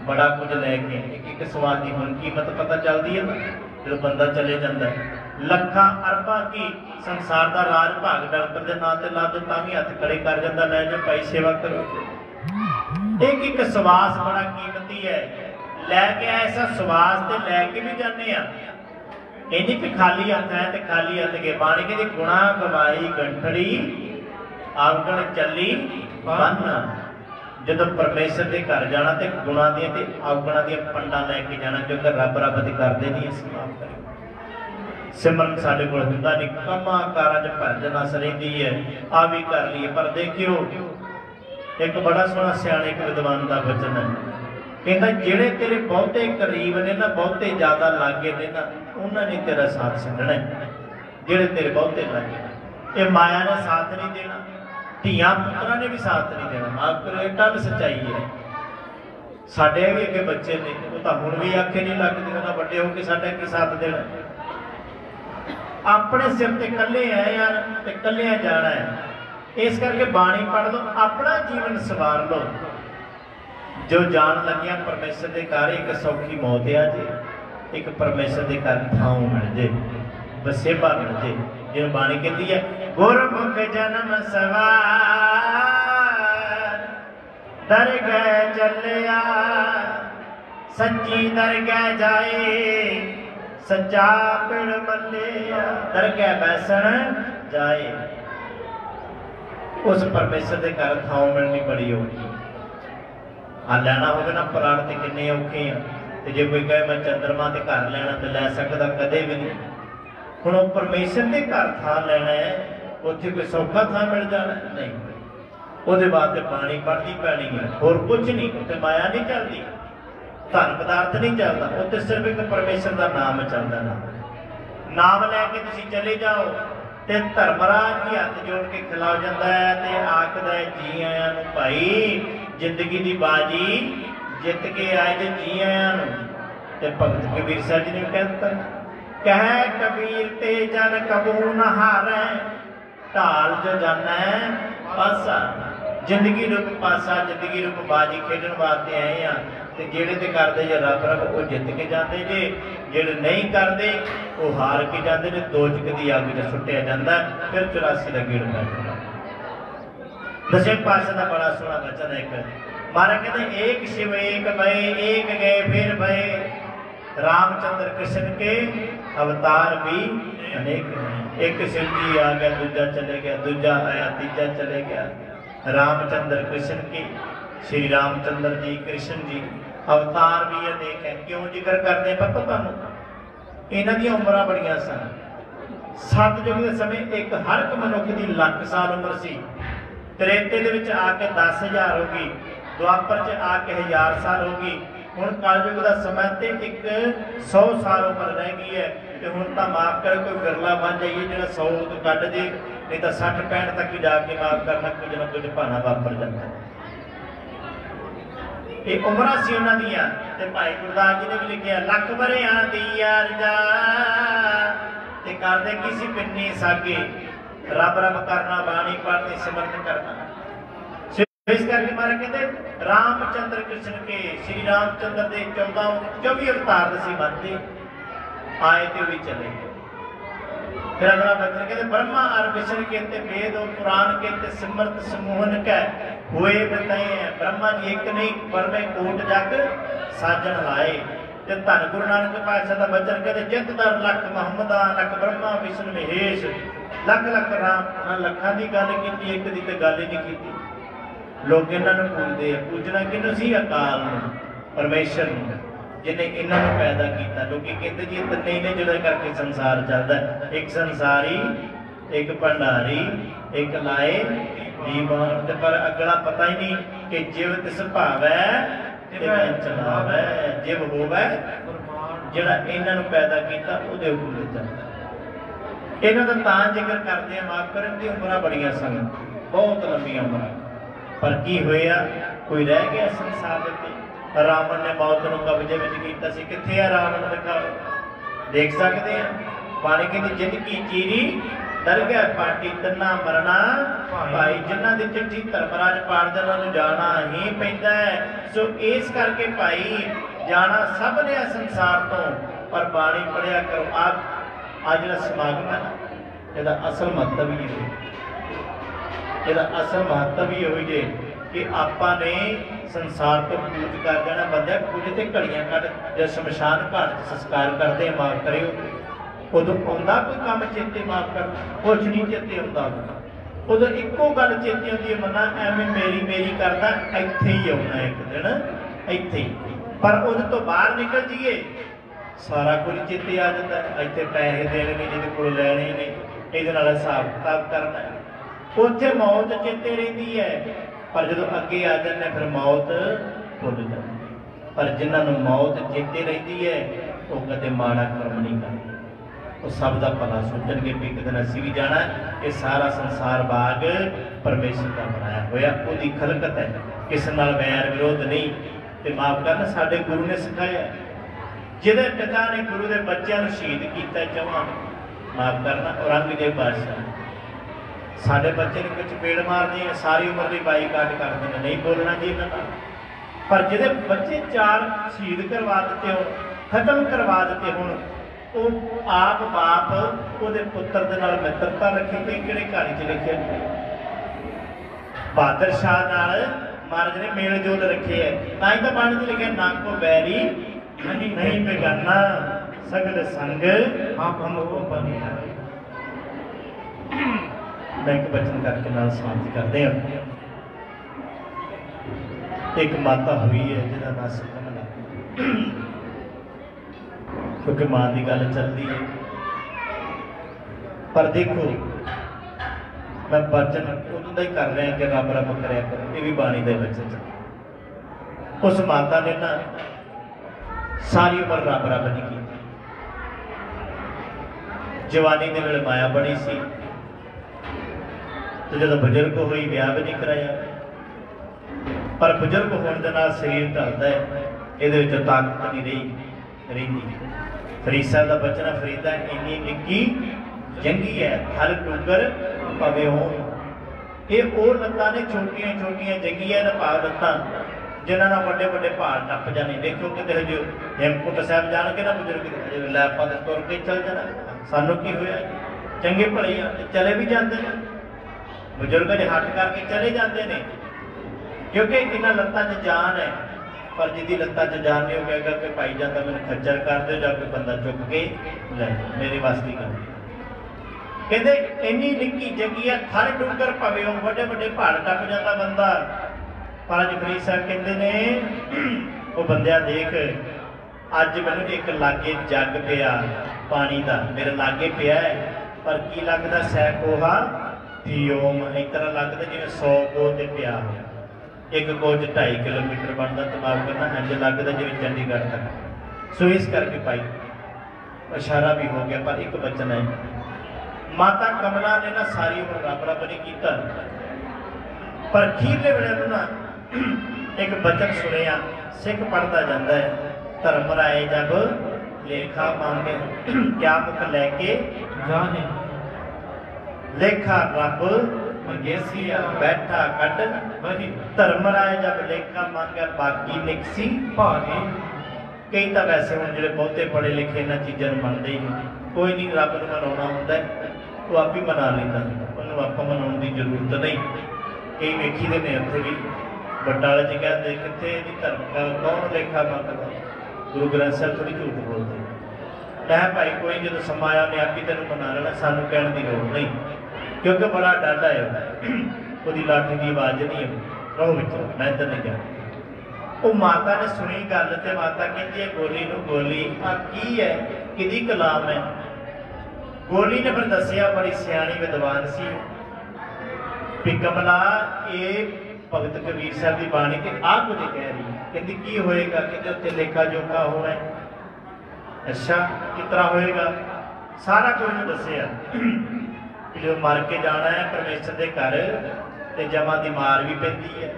बड़ा कुछ लैके एक एक स्वाद की हुण कीमत पता चलती है ना, जो बंदा चले जाता है। लखा अरबा की संसार का राज भाग डॉक्टर के नाम से ला दो तां भी हथ खड़े कर जाता, लै जाओ भाई सेवा करो। एक एक सवास बड़ा कीमती है, लैके ऐसा सवास तो लैके भी जाने इन्हीं भी खाली हथ है तो खाली हथ गए। बाणी कहती गुणा गवाई गंठड़ी ਆਵਗਣ ਚੱਲੀ ਬੰਨ। ਜਦੋਂ ਪਰਮੇਸ਼ਰ ਦੇ ਘਰ ਜਾਣਾ ਤੇ ਗੁਣਾਂ ਦੀਆਂ ਤੇ ਆਵਗਣਾਂ ਦੀਆਂ ਪੰਡਾਂ ਲੈ ਕੇ ਜਾਣਾ, ਕਿਉਂਕਿ ਰੱਬ ਰੱਬ ਤੇ ਕਰਦੇ ਨਹੀਂ। ਅਸੀਂ ਮਾਫ ਕਰਿਓ। ਸਿਮਰਨ ਸਾਡੇ ਕੋਲ ਹੁੰਦਾ ਨਹੀਂ, ਕੰਮਾਂ ਕਾਰਾਂ 'ਚ ਭੱਜ ਨਸ ਰਹਿੰਦੀ ਹੈ, ਆ ਵੀ ਕਰ ਲਈਏ। ਪਰ ਦੇਖਿਓ ਇੱਕ ਬੜਾ ਸੋਹਣਾ ਸਿਆਣੇ ਇੱਕ ਵਿਦਵਾਨ ਦਾ ਵਚਨ ਹੈ, ਕਹਿੰਦਾ ਜਿਹੜੇ ਤੇਰੇ ਬਹੁਤੇ ਕਰੀਬ ਨੇ ਨਾ, ਬਹੁਤੇ ਜ਼ਿਆਦਾ ਲਾਗੇ ਨੇ ਨਾ, ਉਹਨਾਂ ਨੇ ਤੇਰਾ ਸਾਥ ਛੱਡਣਾ। ਜਿਹੜੇ ਤੇਰੇ ਬਹੁਤੇ ਲਾਗੇ, ਇਹ ਮਾਇਆ ਨੇ ਸਾਥ ਨਹੀਂ ਦੇਣਾ, ਧੀਆਂ ਪੁੱਤਰਾਂ ਨੇ ਵੀ ਸਾਥ ਨਹੀਂ ਦੇਣਾ। ਮਾਫ ਕਰੋ, ਇਹ ਟੱਲ ਸੱਚਾਈ ਹੈ। ਸਾਡੇ ਵੀ ਅੱਗੇ ਬੱਚੇ ਨੇ, ਉਹ ਤਾਂ ਹੁਣ ਵੀ ਆਖੇ ਨਹੀਂ ਲੱਗਦੇ, ਉਹਨਾਂ ਵੱਡੇ ਹੋ ਕੇ ਸਾਡਾ ਕੀ ਸਾਥ ਦੇਣਾ। ਆਪਣੇ ਸਿਰ ਤੇ ਇਕੱਲੇ ਆਏ ਯਾਰ, ਤੇ ਇਕੱਲਿਆਂ ਜਾਣਾ ਹੈ। ਇਸ ਕਰਕੇ ਬਾਣੀ ਪੜ੍ਹ ਲਓ, ਆਪਣਾ ਜੀਵਨ ਸਵਾਰ ਲਓ। ਜੋ ਜਾਣ ਲੱਗਿਆ ਪਰਮੇਸ਼ਰ ਦੇ ਘਰ, ਇੱਕ ਸੌਖੀ ਮੌਤ ਆ ਜੇ, ਇੱਕ ਪਰਮੇਸ਼ਰ ਦੇ ਘਰ ਥਾਂ ਮਿਲ ਜੇ, ਵਸੇਬਾ ਮਿਲ ਜੇ। ਜਿਵੇਂ ਬਾਣੀ ਕਹਿੰਦੀ ਹੈ, ਗੁਰਮੁਖ ਜਨਮ ਸਵਾਰ ਦਰਗਹਿ ਚੱਲਿਆ, ਸੱਚੀ ਦਰਗਹਿ ਜਾਏ, ਸੱਚਾ ਪਿੜ ਮੱਲਿਆ। ਦਰਗਹਿ ਬੈਸਣ ਜਾਏ, ਉਸ ਪਰਮੇਸ਼ਰ ਦੇ ਘਰ ਥਾਂ ਮਿਲਣੀ ਬੜੀ ਔਖੀ। ਆ ਲੈਣਾ ਹੋਵੇ ਨਾ ਪ੍ਰਾਣ ਤੇ ਕਿੰਨੇ ਔਖੇ ਆ। ਤੇ ਜੇ ਕੋਈ ਕਹੇ ਮੈਂ ਚੰਦਰਮਾ ਤੇ ਘਰ ਲੈਣਾ ਤੇ ਲੈ ਸਕਦਾ, ਕਦੇ ਵੀ ਨਹੀਂ। ਹੁਣ ਉਹ ਪਰਮੇਸ਼ਰ ਦੇ ਘਰ ਥਾਂ ਲੈਣਾ ਹੈ, ਉੱਥੇ ਕੋਈ ਸੌਖਾ ਥਾਂ ਮਿਲ ਜਾਣਾ ਨਹੀਂ। ਉਹਦੇ ਬਾਅਦ ਤੇ ਬਾਣੀ ਪੜ੍ਹਨੀ ਪੈਣੀ ਹੈ, ਹੋਰ ਕੁਝ ਨਹੀਂ। ਉੱਥੇ ਮਾਇਆ ਨਹੀਂ ਚੱਲਦੀ, ਧਨ ਪਦਾਰਥ ਨਹੀਂ ਚੱਲਦਾ, ਉੱਥੇ ਸਿਰਫ ਇੱਕ ਪਰਮੇਸ਼ਰ ਦਾ ਨਾਮ ਚੱਲਦਾ। ਨਾਮ ਲੈ ਕੇ ਤੁਸੀਂ ਚਲੇ ਜਾਓ ਤੇ ਧਰਮਰਾਜ ਜੀ ਹੱਥ ਜੋੜ ਕੇ ਖਿਲਾ ਜਾਂਦਾ ਹੈ ਤੇ ਆਖਦਾ ਜੀ ਆਇਆਂ ਨੂੰ ਭਾਈ, ਜ਼ਿੰਦਗੀ ਦੀ ਬਾਜੀ ਜਿੱਤ ਕੇ ਆਏ ਜੇ ਜੀ ਆਇਆਂ ਨੂੰ। ਤੇ ਭਗਤ ਕਬੀਰ ਸਾਹਿਬ ਜੀ ਨੇ ਕਹਿ ਦਿੱਤਾ, ਕਹਿ ਕਬੀਰ ਤੇ ਜਨ ਕਬੂ ਨ ਹਾਰੈ, ਢਾਲ ਜੋ ਜਾਣੈ ਪਾਸਾ। ਜ਼ਿੰਦਗੀ ਰੂਪ ਪਾਸਾ, ਜ਼ਿੰਦਗੀ ਰੂਪ ਬਾਜੀ ਖੇਡਣ ਵਾਸਤੇ ਆਏ ਆ। ਤੇ ਜਿਹੜੇ ਤੇ ਕਰਦੇ ਜੇ ਰੱਬ ਰੱਬ, ਉਹ ਜਿੱਤ ਕੇ ਜਾਂਦੇ ਜੇ। ਜਿਹੜੇ ਨਹੀਂ ਕਰਦੇ ਉਹ ਹਾਰ ਕੇ ਜਾਂਦੇ ਨੇ, ਦੋਜਕ ਦੀ ਅੱਗ 'ਚ ਸੁੱਟਿਆ ਜਾਂਦਾ, ਫਿਰ 84 ਦਾ ਗੇੜ ਪੈ ਜਾਂਦਾ। ਦਸਵੇਂ ਪਾਤਸ਼ਾਹ ਦਾ ਬੜਾ ਸੋਹਣਾ ਵਚਨ ਹੈ ਇੱਕ। ਮਹਾਰਾਜ ਕਹਿੰਦੇ, ਏਕ शिव एक भय, एक गए फिर भय, रामचंद्र कृष्ण के अवतार भी अनेक हैं। एक शिव जी आ गया, दूजा चले गया, दूजा आया, तीजा चले गया। रामचंद्र कृष्ण के, श्री रामचंद्र जी कृष्ण जी अवतार भी अनेक है। क्यों जिक्र करते पता तुहानू? इन्हां दी उमरां बड़ियां सन। सतयुग के समय एक हर एक मनुख की लख साल उम्र सी। त्रेते दे विच आके 10,000 हो गई, द्वापर च आके 1000 साल हो गई। हुण कलयुग का समय ते एक 100 साल उम्र रह गई है। तो हुण तां माफ करे कोई बिरला बन जाइए जिहड़ा 100 तो कट जे, नहीं तो 60-65 तक ही जाके माफ करना कुछ ना कुछ भाना वापर जाता है। ये उम्रां सी उन्हां दियां। ते भाई गुरदास जी ने भी लिखिया, लख वरियां दी अरजा ते करदे किसी पिन्नी सागे, रब रब करना, बाणी पढ़नी, सिमरन करना। इस करके महाराज कहते रामचंद्र कृष्ण के, श्री रामचंद्र के 24 अवतार दसी बनते आए तो भी चले गए। फिर अगला वचन कहते ब्रह्मा और विष्णु के ते वेद और पुराण के ते सिमरत समूहन के हुए बताए हैं। ब्रह्मा जी एक नहीं पर में कोट जग साजन लाए। ते धन गुरु नानक पातशाह का वचन कहते जित दर लख मुहम्मदा, लख ब्रह्मा विष्णु महेश, लख लख राम। लखा की गल की, एक की तो गल ही नहीं की। लोग इन्होंने पूजते हैं, पूजना किनू सी? अकाल नूं, परमेश्वर नूं, जिन्हें इन्होंने पैदा किया। लोग कहते जी तिन्ने ने जिहदे करके संसार चलता है। एक संसारी, एक भंडारी, एक लाए जीवन। पर अगला पता ही नहीं कि जिव तिस भावै ते चलावै, जिव होवै जिहड़ा इन्हां नूं पैदा किया उहदे हुक्म चलदा। इन्हां दा तां जिक्र करदे आ, माफ करन दी उमरां बड़ियां सन, बहुत लंबियां उमरां। पर की होया? कोई रह गया संसार में? रावण ने मौत नूं कब्जे विच कीता सी। कित्थे आ रावण? दिखाओ, देख सकते हैं। पानी कहते जिंदगी चीरी दरगह पाटी, तन्ना मरना भाई। जिन्हां दी चिट्ठी धर्मराज पाड़दे उन्हां नूं जाना ही पैंदा है। सो इस करके भाई जाना सब ने संसार तो, पर बाणी पढ़िया करो। आज जिहड़ा समागम है ना, इहदा असल महत्व ही है, ਇਹਦਾ ਅਸਲ ਮਹੱਤਵ ਹੀ ਹੋਈ ਜੇ ਕਿ ਆਪਾਂ ਨੇ ਸੰਸਾਰ ਤੋਂ ਕੂਚ ਕਰ ਜਾਣਾ। ਬੰਦਾ ਕੁਝ ਤੇ ਘੜੀਆਂ ਕੱਢ, ਜਦ ਸ਼ਮਸ਼ਾਨ ਘਾਟ 'ਚ ਸੰਸਕਾਰ ਕਰਦੇ ਆ, ਮਾਫ ਕਰਿਓ, ਉਦੋਂ ਆਉਂਦਾ ਕੋਈ ਕੰਮ ਚੇਤੇ? ਮਾਫ ਕਰ, ਕੁਛ ਨਹੀਂ ਚੇਤੇ ਆਉਂਦਾ। उदों इक्को गल चेते आती है, मना एवं मेरी मेरी करदा इत्थे ही आउणा एक दिन, इत्थे ही। पर उहदे तो बाहर निकल जाइए सारा कुछ चेते आ जाता है। इत्थे पैसे देने ने, जिहदे कोल लैणे ने, इहदे नाल हिसाब किताब करना है। उत्थे मौत चेते रहिंदी है, पर जदों अगे आ जांदे फिर मौत भुल जांदी। पर जिन्हां नूं मौत चेते रहिंदी है वो कदे माड़ा कर्म नहीं करदे, वो सब दा भला सोचणगे भी एक दिन असीं भी जाना। ये सारा संसार बाग परमेश्वर का बनाया होया, उहदी खलकत है, किसी नाल वैर विरोध नहीं। ते माफ करना, साडे गुरु ने सिखाया, जिहदे पिता ने गुरु दे बच्चों नूं शहीद कीता जमां, माफ करना औरंगजेब बादशाह साडे बच्चे ने कुछ पेड़ मारते हैं, सारी उम्र की बाईकाट करते हैं, नहीं बोलना जी इन्हां नाल। पर जिहदे बच्चे 4 शहीद करवा दिते हो, खत्म करवा दिते हो, वो आप बाप उहदे पुत्र दे नाल मित्रता रखी ते किहड़े कहानी च लिखिया? बहादुर शाह नाल महाराज ने मेल जोल रखे है, तां ही तां बाणी च लिखिया, ना को बैरी नहीं बेगाना, सगल संग हमको बनिया। मैं एक बचन करके नाल समाप्त करते हैं। एक माता हुई है जिहदा नाम सकमला, क्योंकि मां की गल चलती है। पर देखो मैं बचन उन्होंने ही कर रहा कि रब रब कराया करो, ये भी बाणी दे वचन। उस माता ने ना सारी उम्र रब रब नहीं की, जवानी के वेले माया बनी सी, तो जो बुजुर्ग हुई ब्याह भी नहीं कराया। पर बुजुर्ग होने के नाल शरीर ढलता है, ये ताकत नहीं रही। फरीद साहब का बचना फरीदा इन्नी निक्की जंगी है, हर डूगर पवे हो। ये और लत्तां ने छोटिया छोटिया जंगी है, भाव लत्तां जिन्होंने बड़े बड़े पहाड़ टप जाने। देखो कितने हजे हेमकुंट साहब जान के ना बुजुर्ग लै पा तुर के चल जाना, सानू की होया? चंगे भले चले भी जाते हैं, बुजुर्ग जे हट करके चले जाते हैं, क्योंकि इन्होंने लत्तां च जान है। पर जिहदी लत्तां च जान नहीं, हो कहेगा कि भाई जाता मैंने खच्चर कर दो, जाके बंदा चुक के ले मेरे वास की गल। कहते इन्नी निक्की जंगी है, थर डूंगर पवे हो, बड़े बड़े पहाड़ टप जाता बंदा। पर अज फरीद साहब कहते ने, वो बंदिया देख अज मैनूं एक लागे जग पिया पानी का, मेरे लागे पिया है, पर की लगता सैकोहा ओम, इस तरह लगता जिवें 100 कोच पिया हो। एक कोच 2.5 किलोमीटर बनता, तो माफ करना इंज लगता जिवें चंडीगढ़ तक। सो इस करके भाई इशारा भी हो गया। पर एक बचन है, माता कमला ने ना सारी उम्र रब रब नहीं किया, पर खीरले वेले ना एक बचन सुनिया, सिख पढ़ता जाता है, धर्म राय जब लेखा मांगे क्या मुख लैके जाने, लेखा रब मंगेसिया बैठा कट वही, धर्म राय जब लेखा मांगे बाकी निकसी भागे। कई तो वैसे हम जो बहुते पढ़े लिखे इन्होंने चीज़ों मनते ही नहीं, कोई नहीं रब को मनाना होंगे वो आप ही मना लेता, उन्होंने आप मनाने की जरूरत नहीं। कई वेखी दे ने उत्थे भी बटाले च कहते कितने धर्म कौन लेखा मंगता, गुरु ग्रंथ साहब थोड़ी झूठ बोलते। मैं भाई कोई जो समा आया उन्हें आप ही तेन मना लेना, सानू कहने की लोड़ नहीं, क्योंकि बड़ा डाटा है, वो लाठी की आवाज़ नहीं है, रहो बच्चों मैं तो नहीं जाना। वो माता ने सुनी गल, तो माता कहती है गोली नूं, गोली आ की है, किहदी कलाम है? गोली ने फिर दसिया, बड़ी सियाणी विद्वान सी भी कमला ये भगत कबीर साहब की बाणी ते आ कुछ कह रही है। कहती की होएगा? कहते उत्ते लेखा जोखा होना है। अच्छा किस तरह होएगा? सारा कुछ दसिया, जो मर के जाना है परमेश्वर के घर, ते जमा की मार भी पैंदी है।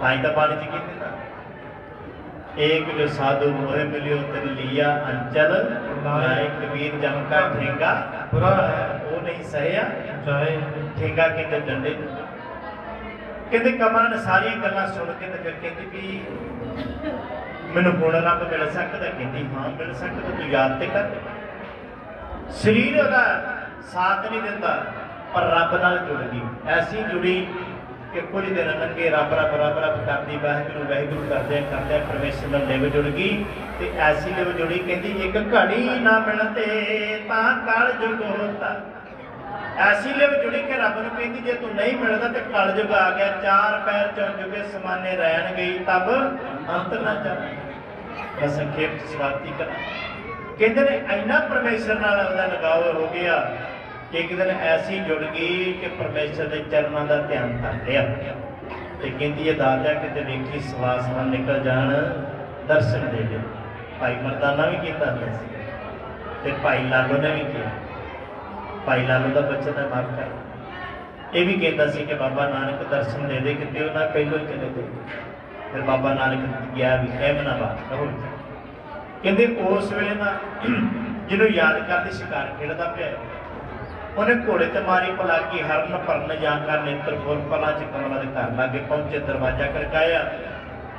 ताई तो बाणी च कहते ना, एक जो साधु मोहे मिलियो तिन लिया अंचल, लाए कबीर जम का ठेंगा बुरा है वो नहीं सहया जाए। ठेंगा कहते डंडे। कहते कमला ने सारी गल्लां सुन के तो फिर कहती भी मैनूं हुण रब मिल सकदा? कहती हाँ मिल सकदा, तू याद तो कर। शरीर उहदा साथ नहीं दिंदा, पर रब नाल जुड़ गई, ऐसी जुड़ी कि कुछ दिन लंघे रब रब रब रब करती, वाहिगुरू वाहिगुरू करदे करदे परमेश्वर नाल लिव जुड़ गई। ते ऐसी लिव जुड़ी, कहती एक घड़ी ना मिलते तां कल जुग होता, ऐसी लिव जुड़ी के रब नूं कहंदी जे तू नहीं मिलदा ते कल जुग आ गया, चार पैर चुन जुगे समाने रहन गई तब अंत ना जाए। मैं संक्षेप समाप्ति करा। कहते ने इन्ना परमेश्वर नाल उहदा लगाव हो गया कि एक दिन ऐसी जुड़ गई कि परमेश्वर के चरणों का ध्यान कर लिया। ते कहंदी है दादा किते वेखी सवास ना निकल जान दर्शन दे दे। भाई मरदाना भी कहता ते भाई लालो ने भी किया। भाई लालो का बच्चा ने माफ कर ये भी कहता सी कि बाबा नानक दर्शन दे दे कि ना पहलों ही चले गए। फिर बाबा नानक गया भी अहमदाबाद कहो कहते उस वेले ना जिन्हों याद करते शिकार खेलता पाया उन्हें घोड़े ते मारी पलाकी हरन परन जाकर नेत्रपुर पला च कमला के घर लागे पहुंचे दरवाजा खड़काया।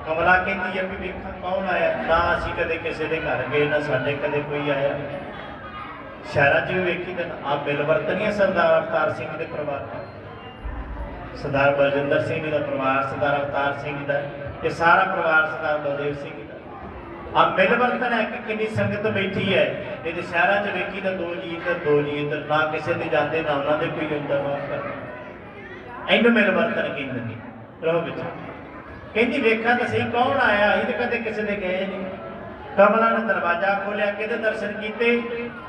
कमला कहती है भी वेखा कौन आया ना असी कदे किसी के घर गए ना साडे कदे कोई आया। शहर च भी वेखी दिन आप मिल वरतनी सरदार अवतार सिंह के परिवार सरदार बलजिंदर सिंह जी का परिवार सरदार अवतार सिंह जी का ये सारा परिवार सरदार बलदेव सिंह जी का अब मिल वरतन है कि कितनी संगत बैठी है। नहीं तो शहर च वेखी तो दो जी इधर ना किसी के जाते ना उन्होंने कोई आता माफ कर इनू मिल वरतन कहते रहो बिच कहती वेखा तो सही कौन आया अं तो कदे किसी के गए नहीं। कमला ने दरवाजा खोलिया कि दर्शन किए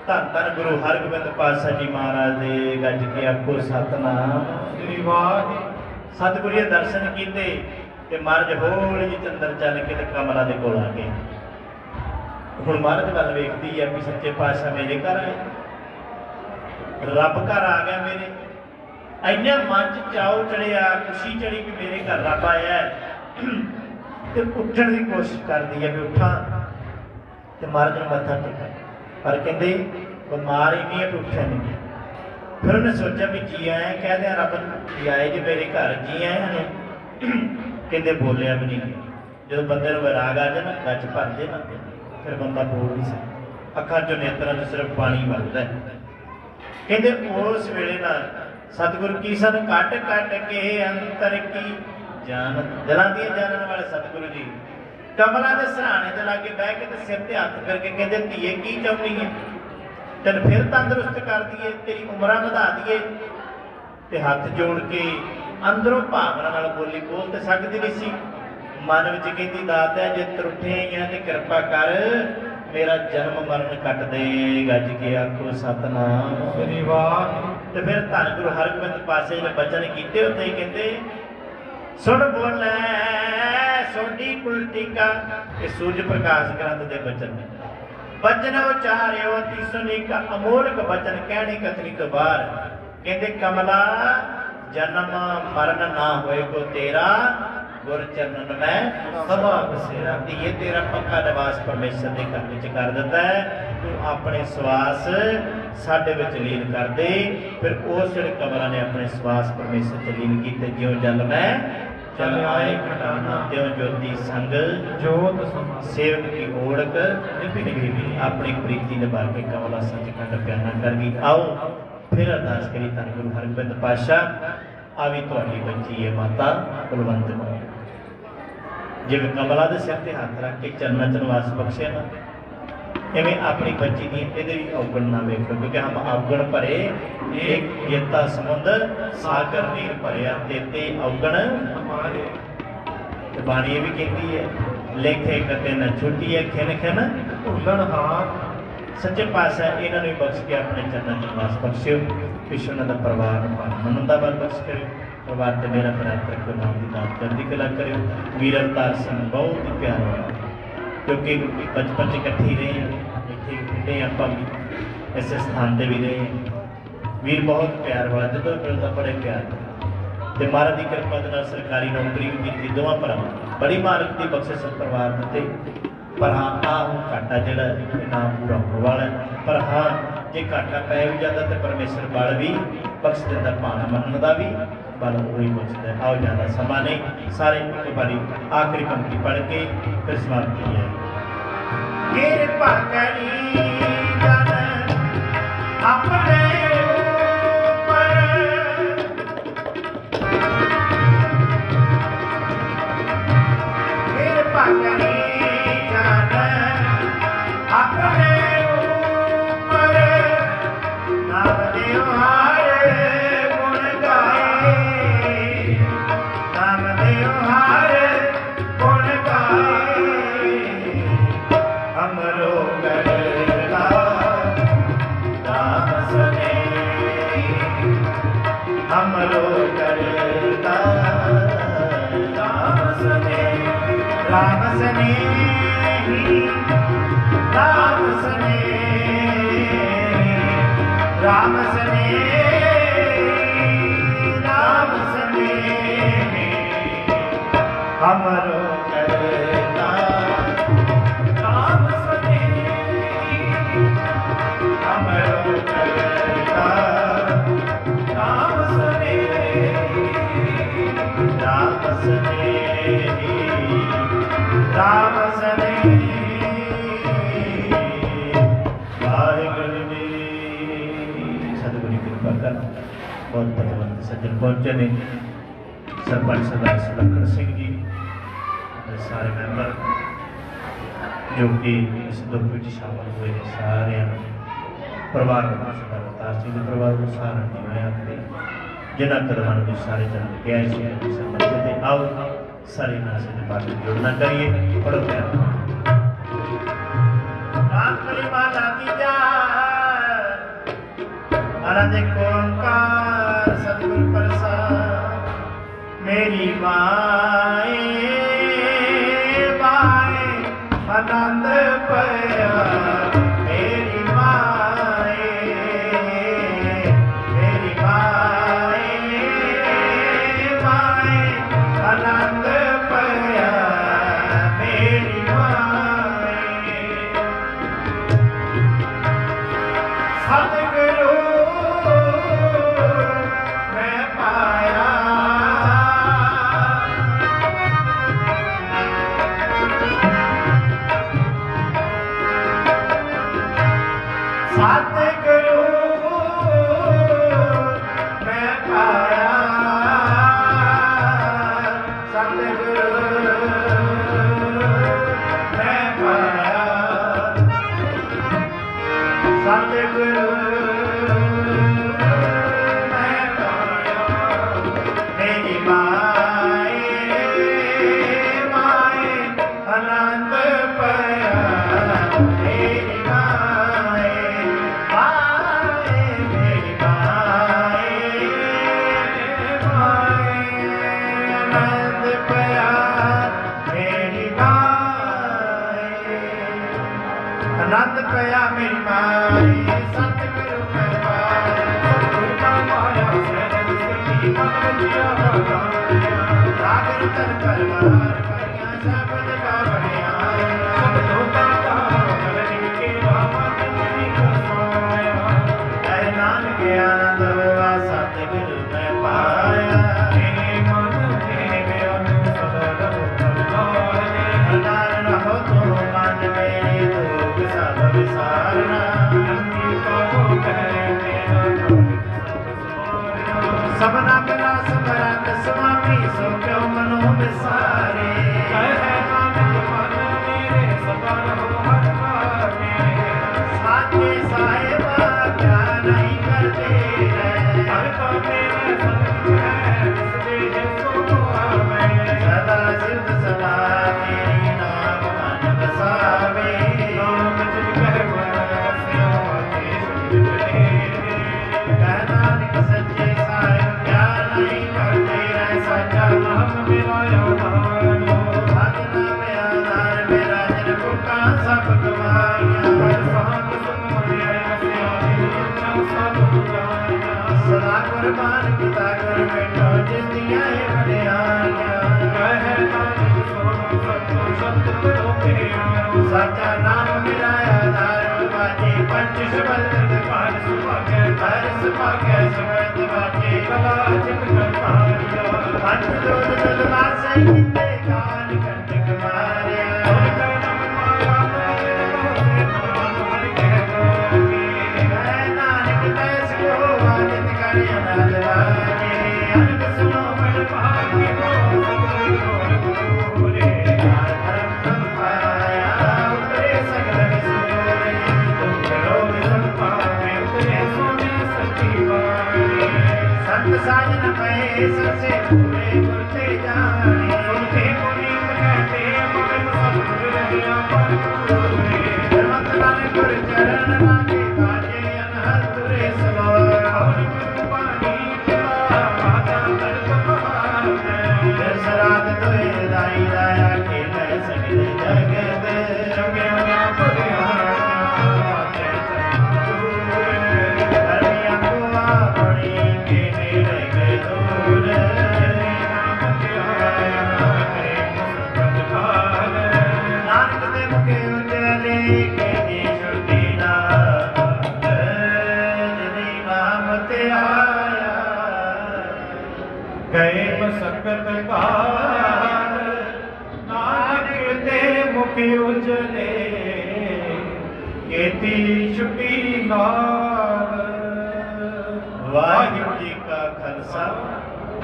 धन धन गुरु हरगोबिंद पातशाह जी महाराज दे गज के आखो सतनाम श्री वाहे। सतगुरु जी दर्शन किए ते महाराज हौली जी चंदर चल के कमला दे कोल आ गए। हुण महाराज वल वेखदी है भी सच्चे पातशाह मेरे घर आए रब घर आ गया मेरे इन्ना मन च चाओ चढ़िया खुशी चढ़ी कि मेरे घर रब आया ते उठण की कोशिश करती है भी उठा ते महाराज ने मत्था टेका पर कहते बीमार ही नहीं है उठा नहीं। फिर उन्हें सोचा भी जी आए कह दिया रब जी आए जी मेरे घर जी आए हैं कहते बोलिया भी नहीं। जो बंदे वैराग आ जाए ना गच भर जाए ना फिर बंदा बोल नहीं सकता अखा चो नेत्रों से सिर्फ पानी वगदा है। कहते उस वेले ना सतगुरु की सन कट कट के अंतर की जान दिलों दी जानने वाले सतगुरु जी कमला के सराहने के लागे बह के सिर ते हथ करके कहते धीए की चाहनी है तेन फिर तंदुरुस्त कर दिए तेरी उम्र वधा दिए ते हाथ जोड़ के अंदरों भावना नाल बोली बोल तो सकती नहीं सी। मन विच कहती दाता जे त्रुठे हैं ते कृपा कर मेरा जन्म मरण कट दे गज के आखो सतनाम श्री वाहे। ते फिर धन गुरु हरगोबिंद पातशाह ने बचन कीते उत्ते ही कहते सुन बोले सोडी कुलटिका ये सूर्य प्रकाश ग्रंथ के बचन बचन उचारियो अति सुनिका अमोलक बचन कहनी कथनी तो बाहर कहते कमला जन्म मरण ना होए को तेरा गुर चरणन में सदा बसेरा। ये तेरा पक्का निवास परमेश्वर के घर में कर देता है तू अपने सवास साडे विच लीन कर दे। फिर उस जेड़े कमला ने अपने सवास परमेश्वर च लीन किए ज्यों जल में चल आए घटाना त्यों ज्योति संग जोत सेवक की ओढ़क अपनी प्रीति निभा के कमला सचखंड प्याना कर गई। आओ फिर अरदास करी धन गुरु हरगोबिंद पातशाह आ भी तुहाडी बच्ची है माता कुलवंत कौर जिवें कमला के सिर ते हाथ रख के चरणों च निवास बख्शे ना इवें अपनी बच्ची दी इहदे भी अवगण ना वेखो क्योंकि हम अवगण भरे एक येता समुंद सागर नीर भरिया तेते अवगण हमारे। तो बाणी भी कहती है लेखे कते न छुट्टी है खिन खिन भुलन हाथ। सच्चे पातशाह इन्होंने भी बख्श के अपने चरणों च निवास बख्शियो पिछों उन्हों का परिवार मनन का बल बख्श करो परिवार से मेरा प्राप्त रखो नाम की दात चढ़ती कला करो। वीर अवतार सिंह बहुत ही प्यारा वाला क्योंकि बचपन से इकट्ठे ही रहे हैं इतने खेडे आप भी इस स्थान पर भी रहे हैं। वीर बहुत प्यार वाला जो मिलता बड़े प्यार तो महाराज की कृपा के नाल सरकारी नौकरी भी की दोवां भरावां बड़ी मार्ग की बख्शिश परिवार के पर हाँ आ हूँ घाटा जोड़ा नाम पूरा होने वाला है। पर हाँ जे घाटा पै भी जाता तो परमेश्वर बल भी बख्श देता भाना मनन का भी बल वही बख्शता है। आओ ज़्यादा समा नहीं सारे एक बारी आखिरी पंक्ति पढ़ के फिर समाप्ति है। कृपा करी जन अपने कृपा करी अपने ऊपर नाम देव हारे हमरो करता राम सने राम सने राम सने राम सने राम सने हमरो करता राम सने हमरो करता राम सने राम सने राम सने वाहिगुरु जी सतगुरु की कृपा कर बहुत भगवंत सज्जन पहुंचे ने सरपंच सरदार सुलखन सिंह जी सारे मैंबर जो कि इस दुख में शामिल हुए हैं सारे परिवार सरदार अवतार सिंह के परिवार को सारा जी मैं अपने जिन्हें करवान भी सारे जन गए संबंधित आओ सारे नासे के पाठ में जुड़ना करिए पढ़ो प्यार राम कली माला दी जा आनंद ओंकार सतगुरु प्रसाद मेरी माए माए आनंद पया मेरी माए माए आनंद पया मेरी माए सतगुरु मैं पाया सतगुरु मैं पाया सतगुरु मैं पाया सतगुरु मैं पाया मेरी माए माए आनंद पया मेरी माए माए मेरी माए माए आनंद पया मेरी माए आनंद पया मेरी माए सतगुरु मैं पाया सतगुरु का माया सहज सती मन जिया बधाया सागर तर परवार परिया शब्द का बढ़िया शब्दों का कलरी के रामन जी का साया ऐ नानक आनंद हुआ सतगुरु मैं पाया मेरे मन मेरे अनुसर नारायण हो तो मन मेरे दुख सब विसारना सबना बिना समरत स्वामी सो क्यों मनो विसारे साथे साहेबा क्या नहीं करते सदा सिद्ध सदा तेरी नाम मन बसावे नानक सच्चे साहिब क्या नहीं करते सच्चा नाम मेरा आधार साधना में आधार मेरा जन भूखा सब गवाया सदा कुर्बान पिता गुर बेटो जिस दिया सच्चा नाम मेरा आधार बाजे पंच शब्द पार सुभाग्य हर सुभाग्य शब्द बाजे कला चित पारिया पंच दूध दलवा से किते काल कंटक मारिया नानक तैस को आदित करे अनाथ वाजे अनक सुनो बड़ भाग्य को पूरे धर्म पाया उतरे सकल विसूरे तुम करो विसम पावे उतरे सोने सच्ची वाणी संत साजन पहे सबसे पूरे गुरते जाने सुनते पुनीत कहते मगन सब गुर रहिया पर पूरे धर्मत लाल गुर चरण लागे बाजे अनहद तुरे सलो और गुरु पानी पिला के उजले केती छुट्टी नाल। वाहिगुरु जी का खालसा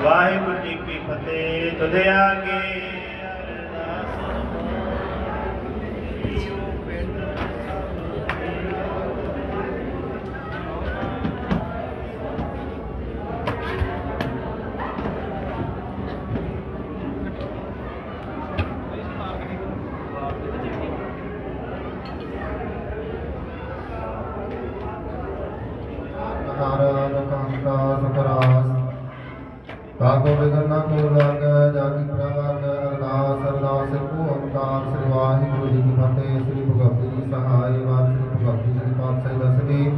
वाहिगुरु जी की फतेह। तुझे आगे ताको विघ्न को लाग जाकी प्रभाग अरदास अरदास को ओंकार श्री वाहिगुरु जी की फतेह। श्री भगवती जी सहाय वाल श्री भगवती जी पातशाही दसवीं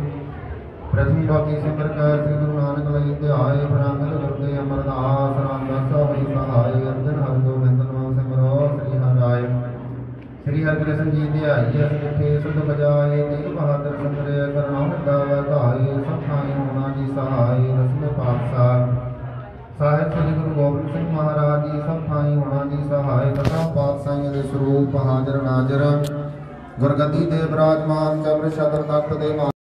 प्रथम बाकी सिमर कर श्री गुरु नानक लई ध्याय। फरंगत गुरदे अमरदास रामदास होई सहाय। अर्जन हर गोबिंद नाम सिमरो श्री हराय। श्री हरकृष्ण जी ध्याई अस मिठे सुध बजाए। तेग बहादुर सिमरे करनाम दावा धाय। सब ठाई होना जी सहाय। दसवें पातशाह साहिब श्री गुरु गोबिंद सिंह महाराज जी सब ठाई होना जी सहाय। तथा पातशाही दे स्वरूप हाजर नाजर गुरगद्दी दे विराजमान चंद्र छत्र तख्त दे